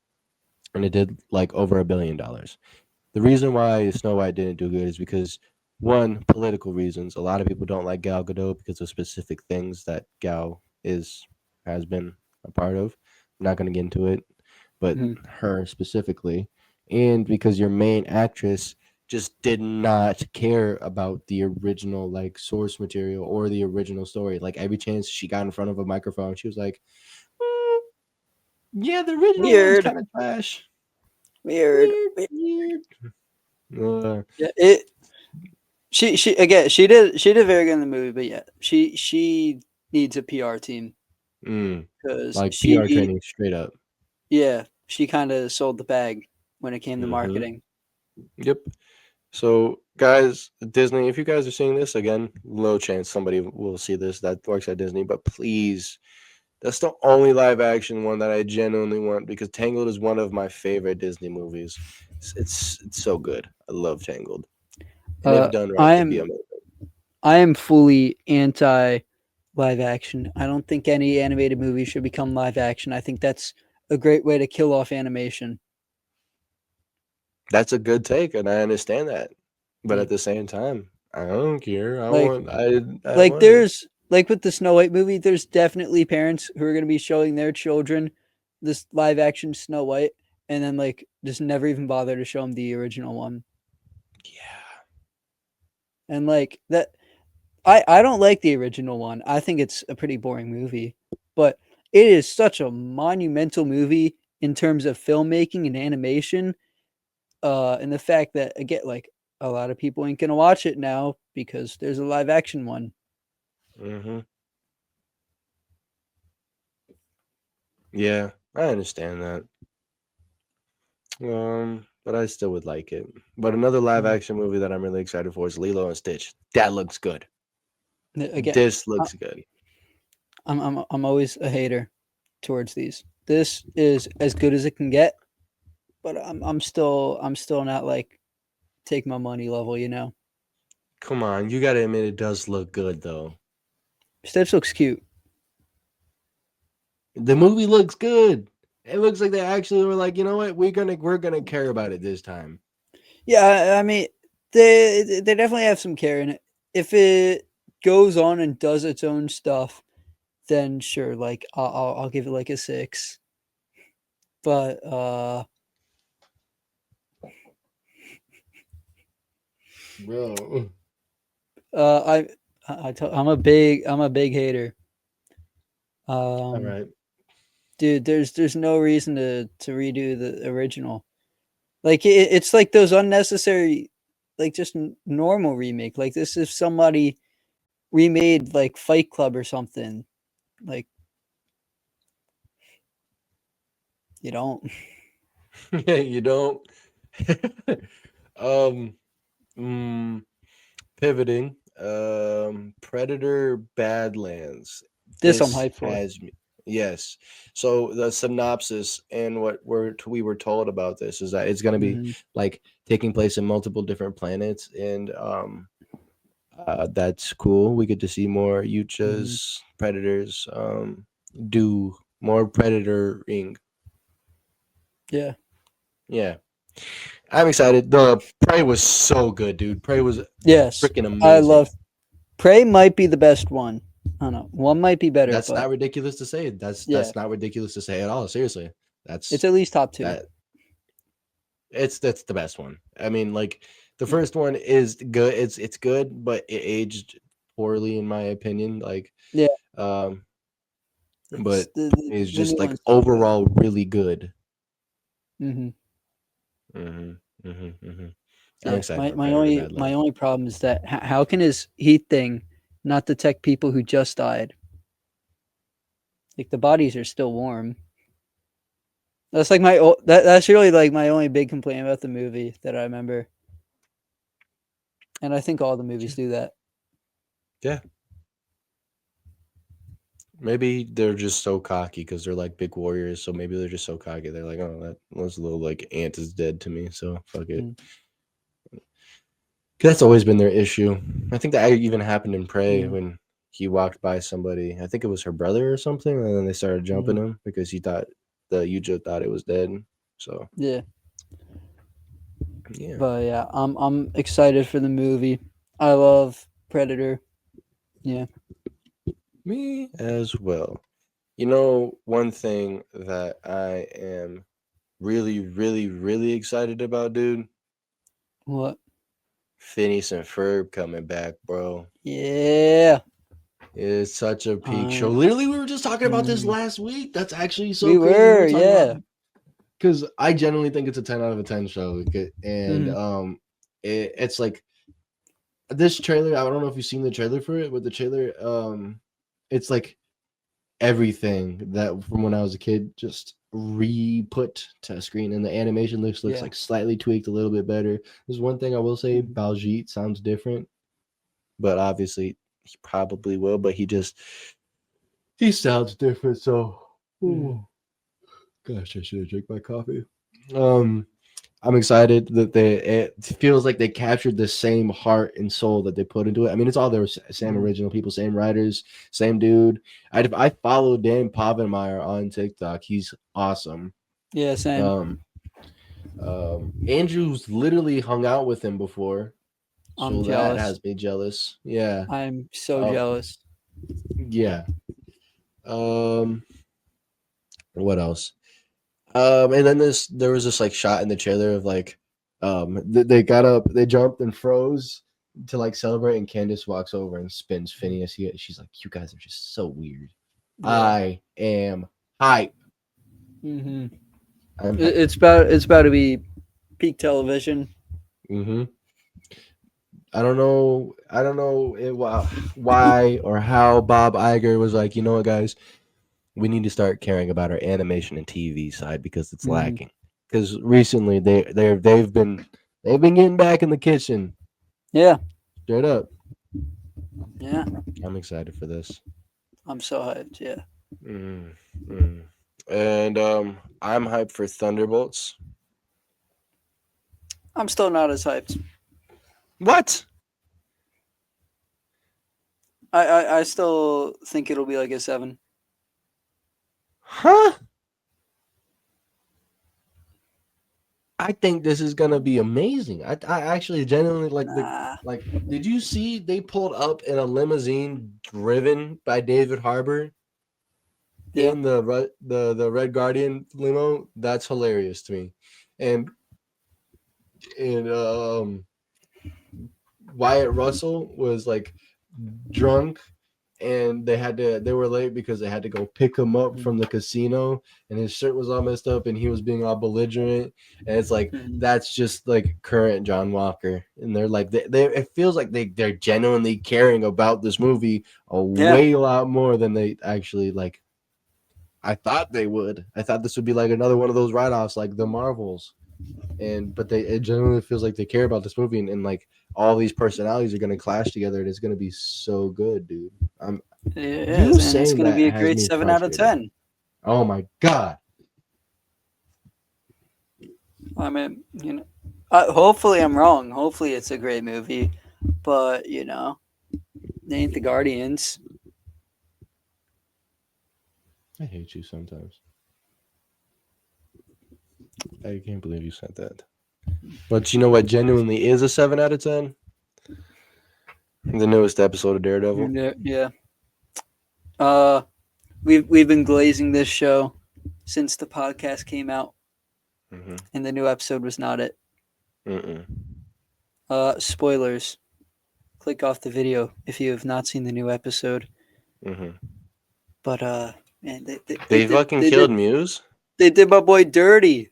and it did like over $1 billion. The reason why Snow White didn't do good is because one, political reasons. A lot of people don't like Gal Gadot because of specific things that Gal is has been a part of. I'm not gonna get into it, but Mhm. her specifically, and because your main actress just did not care about the original like source material or the original story. Like every chance she got in front of a microphone, she was like, "Mm, "Yeah, the original one's Weird. kind of trash. Weird. Weird, weird." Yeah. It. She again. She did very good in the movie, but yeah, she needs a PR team Mm, because like PR she training straight up. yeah she kind of sold the bag when it came to Hmm. marketing. Yep. So, guys, Disney, if you guys are seeing this again, low chance somebody will see this that works at Disney, but please, that's the only live action one that I genuinely want because Tangled is one of my favorite Disney movies. It's so good. I love Tangled, and if Uh, done right, I could be am amazing. I am fully anti live action. I don't think any animated movie should become live action. I think that's a great way to kill off animation. That's a good take, and I understand that, but Yeah. at the same time, I don't care. Like I like want it. there's like with the Snow White movie, there's definitely parents who are going to be showing their children this live action Snow White and then like just never even bother to show them the original one. Yeah. And like that I don't like the original one. I think it's a pretty boring movie, but it is such a monumental movie in terms of filmmaking and animation. And the fact that again, like a lot of people ain't gonna watch it now because there's a live action one. Hmm. Yeah, I understand that. But I still would like it. But another live Mhm. action movie that I'm really excited for is Lilo and Stitch. That looks good. Again, This I- looks good. I'm always a hater towards these. This is as good as it can get, but I'm still not like take my money level. Come on, you gotta admit it does look good though. Stitch looks cute. The movie looks good. It looks like they actually were like, you know what, we're gonna care about it this time. Yeah, I mean, they definitely have some care in it. If it goes on and does its own stuff, then sure, like I'll give it like a 6. But Bro. I I'm a big hater. All Um, right. dude, there's no reason to redo the original. Like it's like those unnecessary, like just normal remake. Like this, if somebody remade like Fight Club or something, like you don't. You don't. um mm, Pivoting. Predator Badlands. This I'm This hyped for. has me. Yes. So the synopsis and what we were told about this is that it's going to be Hmm. like taking place in multiple different planets, and that's cool. We get to see more Hmm. Yuchas, predators, do more predatoring. Yeah. Yeah, I'm excited. The Prey was so good, dude. Prey was Yes, freaking I love amazing. Prey. Might be the best one. I don't know. One might be better, That's but not ridiculous to say. That's yeah, that's not ridiculous to say at all. Seriously, it's that's at least top 2. that. That's the best one. I mean, like the first one is good. It's good, but it aged poorly in my opinion. Like, Yeah, um, it's but it's the new just like one's so good. overall really good. Hmm. Hmm. Hmm. Hmm. I'm Yeah, excited my, for my Predator only my Badlands. only problem is that how can his heat thing not detect people who just died? Like the bodies are still warm. That's like that's really like my only big complaint about the movie that I remember, and I think all the movies do that. Yeah, maybe they're just so cocky because they're like big warriors. So maybe they're just so cocky. They're like, oh, that was a little like ant is dead to me. So fuck it. Mm, 'Cause that's always been their issue. I think that even happened in Prey mm, when he walked by somebody. I think it was her brother or something, and then they started jumping mm. him because he thought the Yuja thought it was dead. So Yeah, yeah, but yeah, I'm excited for the movie. I love Predator. Yeah. me as well. You know, one thing that I am really, really, really excited about, dude. What? Phineas and Ferb coming back, bro. Yeah. It's such a peak show. I. Literally, we were just talking about this Mm, last week. That's actually so we crazy. We were. were talking about Yeah. because I genuinely think it's a 10 out of a 10 show. And Hmm. it's like this trailer. I don't know if you've seen the trailer for it, but the trailer, it's like everything that from when I was a kid just re-put to screen, and the animation looks Yeah. like slightly tweaked a little bit better. There's one thing I will say: Mhm. Baljeet sounds different, but obviously he probably will. But he sounds different. So, Mhm. oh, gosh, I should have drank my coffee. Um, I'm excited that it feels like they captured the same heart and soul that they put into it. I mean, it's all their same Mhm. original people, same writers, same dude. I follow Dan Povenmire on TikTok. He's awesome. Yeah. Same. Um, Andrew's literally hung out with him before, I'm so that jealous. has me jealous. Yeah. I'm so Um, jealous. yeah. Um, what else? And then there was this like shot in the trailer of like, they got up, they jumped and froze to like celebrate, and Candace walks over and spins Phineas. She's like, "You guys are just so weird." Yeah. I am hype. Hmm. I'm hype. It's about to be. Peak television. Mm-hmm. I don't know why or how Bob Iger was like, you know what, guys, we need to start caring about our animation and TV side because it's Mhm. lacking. Because recently they've been getting back in the kitchen Yeah, straight up. yeah. I'm excited for this. I'm so hyped. Yeah, Mm, mm. And I'm hyped for Thunderbolts. I'm still not as hyped. What? I still think it'll be like a 7. Huh? I think this is gonna be amazing. I actually genuinely Nah. like. Did you see they pulled up in a limousine driven by David Harbour Yeah. in the Red Guardian limo? That's hilarious to me. And and Wyatt Russell was like drunk and they were late because they had to go pick him up from Mhm. the casino and his shirt was all messed up and he was being all belligerent and it's like Mhm. that's just like current John Walker and they're like they it feels like they're genuinely caring about this movie a Yeah. way lot more than they actually like. I thought they would. I thought this would be like another one of those write-offs like the Marvels, and but they it genuinely feels like they care about this movie and like all these personalities are going to clash together and it's going to be so good, dude. I'm It You is, and it's saying gonna that be a has great me 7 out of frustrated. 10. Oh my god. I mean, hopefully I'm wrong. Hopefully it's a great movie, but they ain't the Guardians. I hate you sometimes. I can't believe you said that. But you know what genuinely is a 7 out of 10? The newest episode of Daredevil. Yeah. Uh, we've been glazing this show since the podcast came out, Mhm. and the new episode was not it. Mm-mm. Spoilers. Click off the video if you have not seen the new episode. Mhm. But man, they They did fucking they killed did Muse? they did my boy dirty,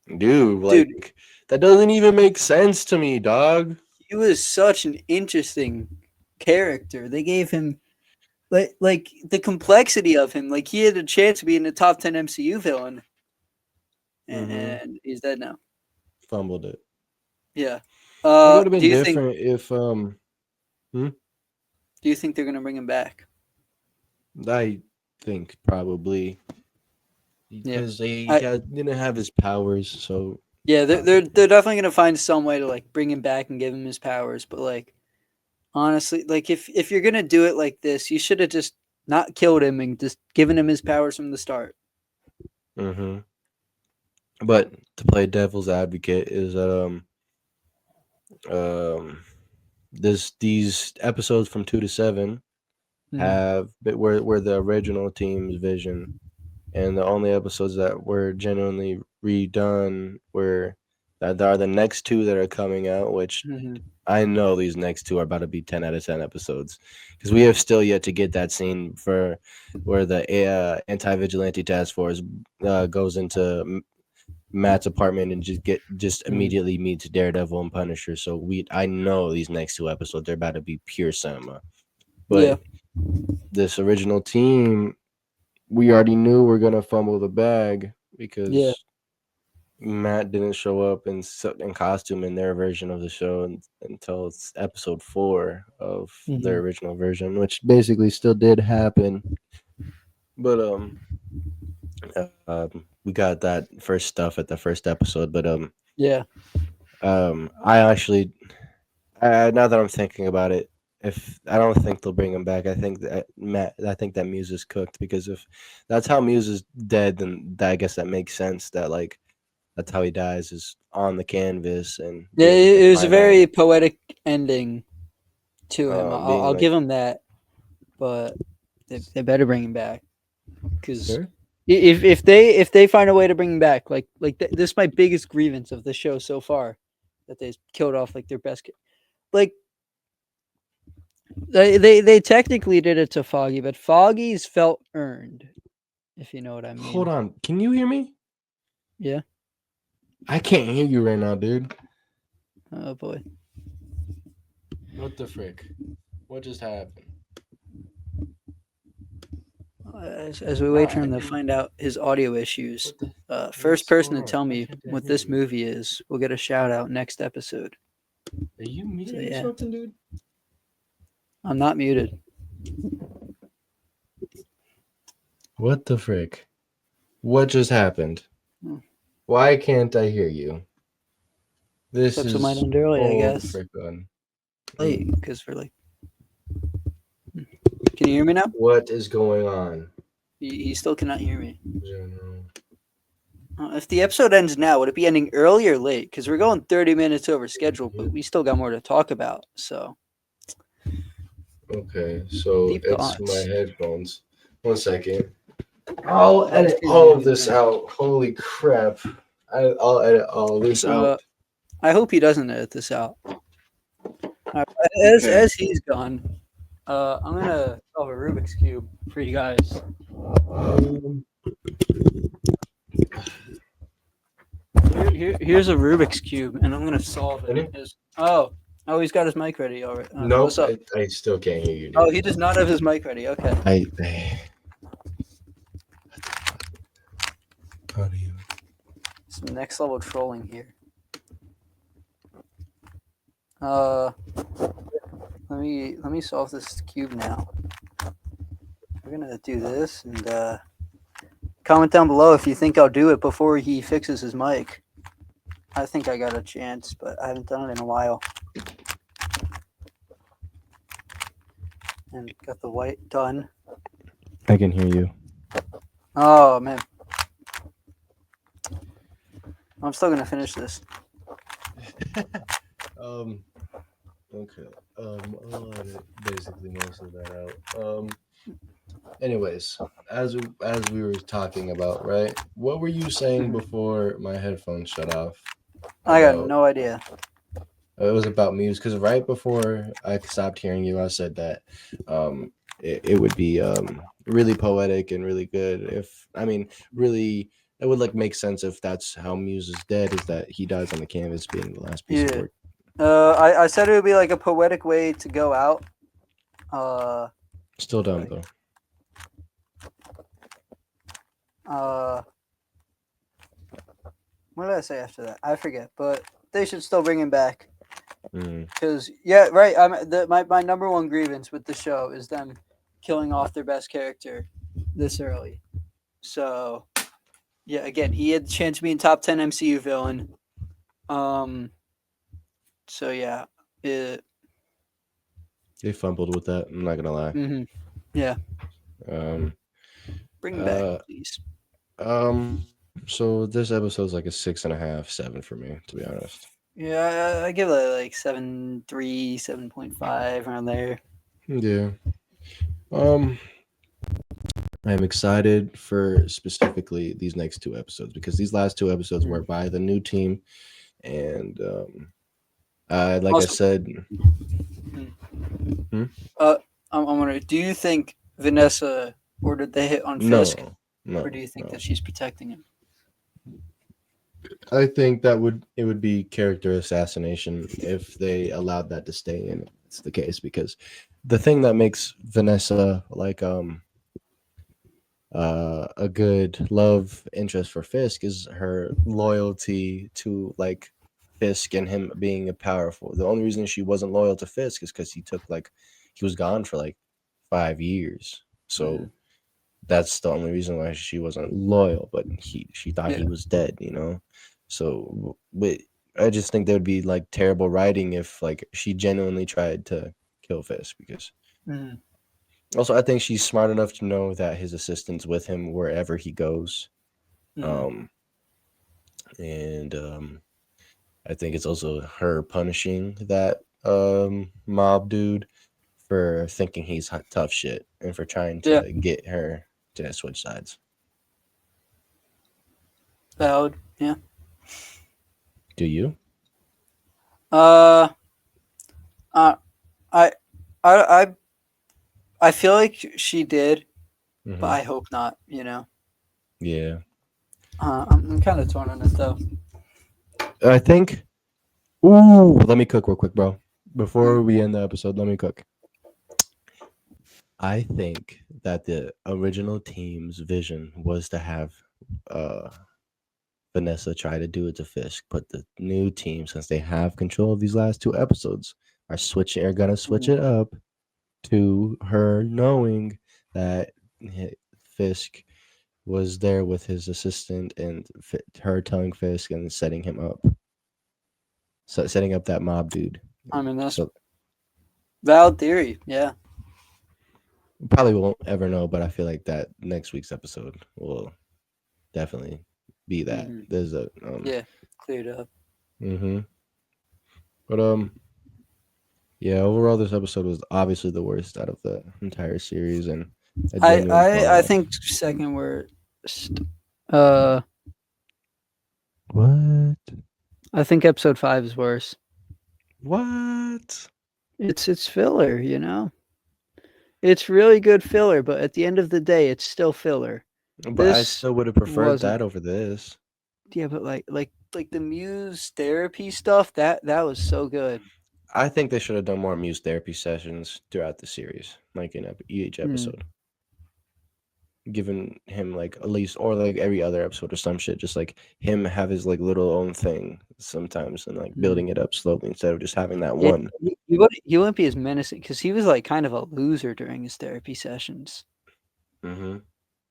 Dude, dude. like that doesn't even make sense to me, dog. He was such an interesting character. They gave him like the complexity of him. Like he had a chance to be in the top 10 MCU villain, Mhm. and he's dead now. Fumbled it. Yeah. It would have Do been you think different if hmm? they're gonna bring him back? I think probably Yeah. because he I didn't have his powers, so yeah, they're probably. definitely gonna find some way to like bring him back and give him his powers. But like honestly, like if you're gonna do it like this, you should have just not killed him and just given him his powers from the start. Mhm. But to play devil's advocate is um this these episodes from 2 to 7 Mm-hmm. have were the original team's vision, and the only episodes that were genuinely redone were that there are the next two that are coming out, which Mm-hmm. I know these next two are about to be 10 out of 10 episodes because we have still yet to get that scene for where the anti-vigilante task force goes into Matt's apartment and just Mm-hmm. immediately meets Daredevil and Punisher. So I know these next two episodes they're about to be pure cinema. But Yeah. this original team, we already knew we're gonna fumble the bag Yeah. because Matt didn't show up in costume in their version of the show until it's episode 4 of their Mm-hmm. original version, which basically still did happen. But we got that first stuff at the first episode. But Yeah. I actually, now that I'm thinking about it, if I don't think they'll bring him back, I think that Muse is cooked because if that's how Muse is dead, then I guess that makes sense. That like that's how he dies is on the canvas and Yeah. being like It was a very final, poetic ending to him. being I'll like give him that, but they better bring him back because sure. if they find a way to bring him back, this is my biggest grievance of the show so far, that they killed off like their best. Like they technically did it to Foggy, but Foggy's felt earned, if you know what I Hold mean. on, can you hear me? Yeah. I can't hear you right now, dude. Oh boy. What the frick? What just happened? As we wait for him to find out his audio issues, What the? first What's person going to on? tell Why me can't I what hear this you? movie is will get a shout out next episode. Are you So muted or yeah, something, dude? I'm not muted. What the frick? What just happened? Hmm. Why can't I hear you? This This episode might is end early, I oh guess. frick on. Late because we're like. Can you hear me now? What is going on? He still cannot hear me. General. If the episode ends now, would it be ending early or late? Because we're going 30 minutes over schedule, but we still got more to talk about. So, Okay, so deep it's my thoughts. headphones. 1 second. I'll That's edit because all you're of this moving. out. Holy crap. I'll edit all this out. I hope he doesn't edit this out. Okay. As he's gone, I'm gonna solve a Rubik's cube for you guys. Um, Here's a Rubik's cube, and I'm gonna solve it. Ready? Oh, he's got his mic ready. All right. What's Nope, up? I still can't hear you, Oh, dude. he does not have his mic ready. Okay. How do you? Some next level trolling here. Uh, let me solve this cube now. We're gonna do this and comment down below if you think I'll do it before he fixes his mic. I think I got a chance, but I haven't done it in a while. And got the white done. I can hear you. Oh man, I'm still gonna finish this. Okay. I'll edit basically most of that out. Anyways, as we were talking about, right? What were you saying before my headphones shut off? I got About no idea. it was about Muse because right before I stopped hearing you, I said that it would be really poetic and really good. If I mean, really, it would like make sense if that's how Muse is dead. Is that he dies on the canvas being the last piece of Yeah. work. I said it would be like a poetic way to go out. Still dumb Like, though. what did I say after that? I forget, but they should still bring him back. Mm. Because yeah, right. My number one grievance with the show is them killing off their best character this early. So yeah, again, he had the chance to be in top 10 MCU villain. So yeah, it, They fumbled with that. I'm not gonna lie. yeah, Um, bring him back, uh, please. So this episode's like a 6.5, 7 for me, to be honest. Yeah, I give it like 7.3, 7.5 around there. Yeah. Um, I'm excited for specifically these next two episodes because these last two episodes were by the new team, and like I Also, said, I'm wondering, do you think Vanessa ordered the hit on Fisk, no, or no, do you think no. that she's protecting him? I think that it would be character assassination if they allowed that to stay in. It's the case because the thing that makes Vanessa like a good love interest for Fisk is her loyalty to like Fisk and him being a powerful. The only reason she wasn't loyal to Fisk is because he was gone for like 5 years. So that's the only reason why she wasn't loyal. But she thought he Yeah. was dead, you know. So, but I just think there would be like terrible writing if like she genuinely tried to kill Fisk because also, I think she's smart enough to know that his assistant's with him wherever he goes. Um, and I think it's also her punishing that mob dude for thinking he's tough shit and for trying Yeah. to get her to switch sides. Valid. Yeah. Do you? Uh, uh, I, I, I feel like she did, but Mm-hmm. I hope not. You know. Yeah. I'm kind of torn on it though. I think. Ooh, let me cook real quick, bro. Before Mm. we end the episode, let me cook. I think that the original team's vision was to have uh Vanessa try to do it to Fisk, but the new team, since they have control of these last two episodes, are gonna switch Mm. it up to her knowing that Fisk was there with his assistant and her telling Fisk and setting him up, so setting up that mob dude. I mean, that's So valid theory. Yeah. probably won't ever know, but I feel like that next week's episode will definitely be that. Hmm. There's a Yeah. Cleared up. mm-hmm. But yeah, overall this episode was obviously the worst out of the entire series and a genuine fall I off. think second worst. Uh, What? I think episode 5 is worse. What? It's filler, you know. It's really good filler, but at the end of the day, it's still filler. But I This still would have preferred wasn't. that over this. Yeah, but like the Muse therapy stuff that was so good. I think they should have done more Muse therapy sessions throughout the series, like in each Mm. episode. Given him like at least, or like every other episode or some shit, just like him have his like little own thing sometimes and like Mm. building it up slowly instead of just having that Yeah, one. he wouldn't be as menacing because he was like kind of a loser during his therapy sessions. Mm-hmm.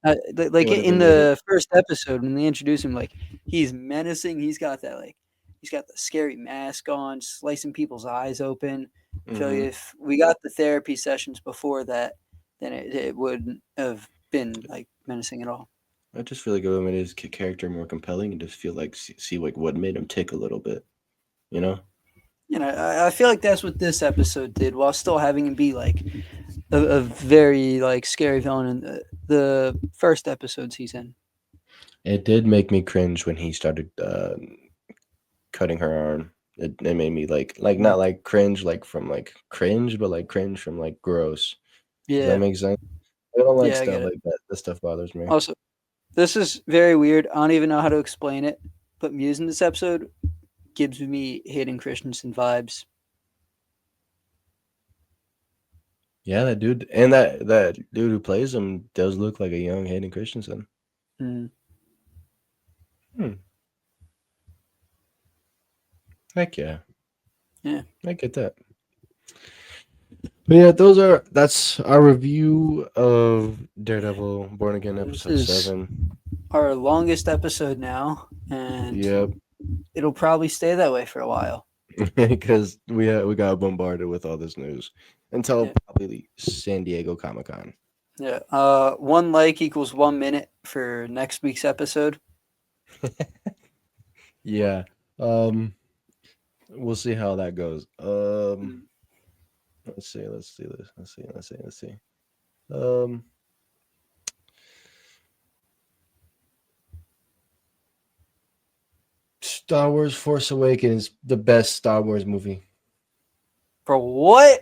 He Like would have in been able. the first episode when they introduce him, like he's menacing. He's got that like he's got the scary mask on, slicing people's eyes open. I feel like Mm-hmm. if we got the therapy sessions before that, then it wouldn't have been like menacing at all. I just feel like it would have made his character more compelling and just feel like see like what made him tick a little bit, you know? You know, I feel like that's what this episode did, while still having him be like a very like scary villain in the first episodes he's in. It did make me cringe when he started cutting her arm. It made me like Mm. not like cringe like from like cringe, but like cringe from like gross. Does that Yeah, make sense? I don't like yeah, I stuff get it. like that. This stuff bothers me. Also, this is very weird. I don't even know how to explain it, but Muse in this episode gives me Hayden Christensen vibes. Yeah, that dude and that dude who plays him does look like a young Hayden Christensen. Mm. Hmm. Heck yeah, Yeah, I get that. But yeah, that's our review of Daredevil Born Again this episode is 7. our longest episode now, and Yep. it'll probably stay that way for a while. Because we got bombarded with all this news until Yeah, probably San Diego Comic Con. yeah. One like equals 1 minute for next week's episode. Yeah. We'll see how that goes. Mm. Let's see. Let's see. Um, Star Wars Force Awakens, the best Star Wars movie. For what?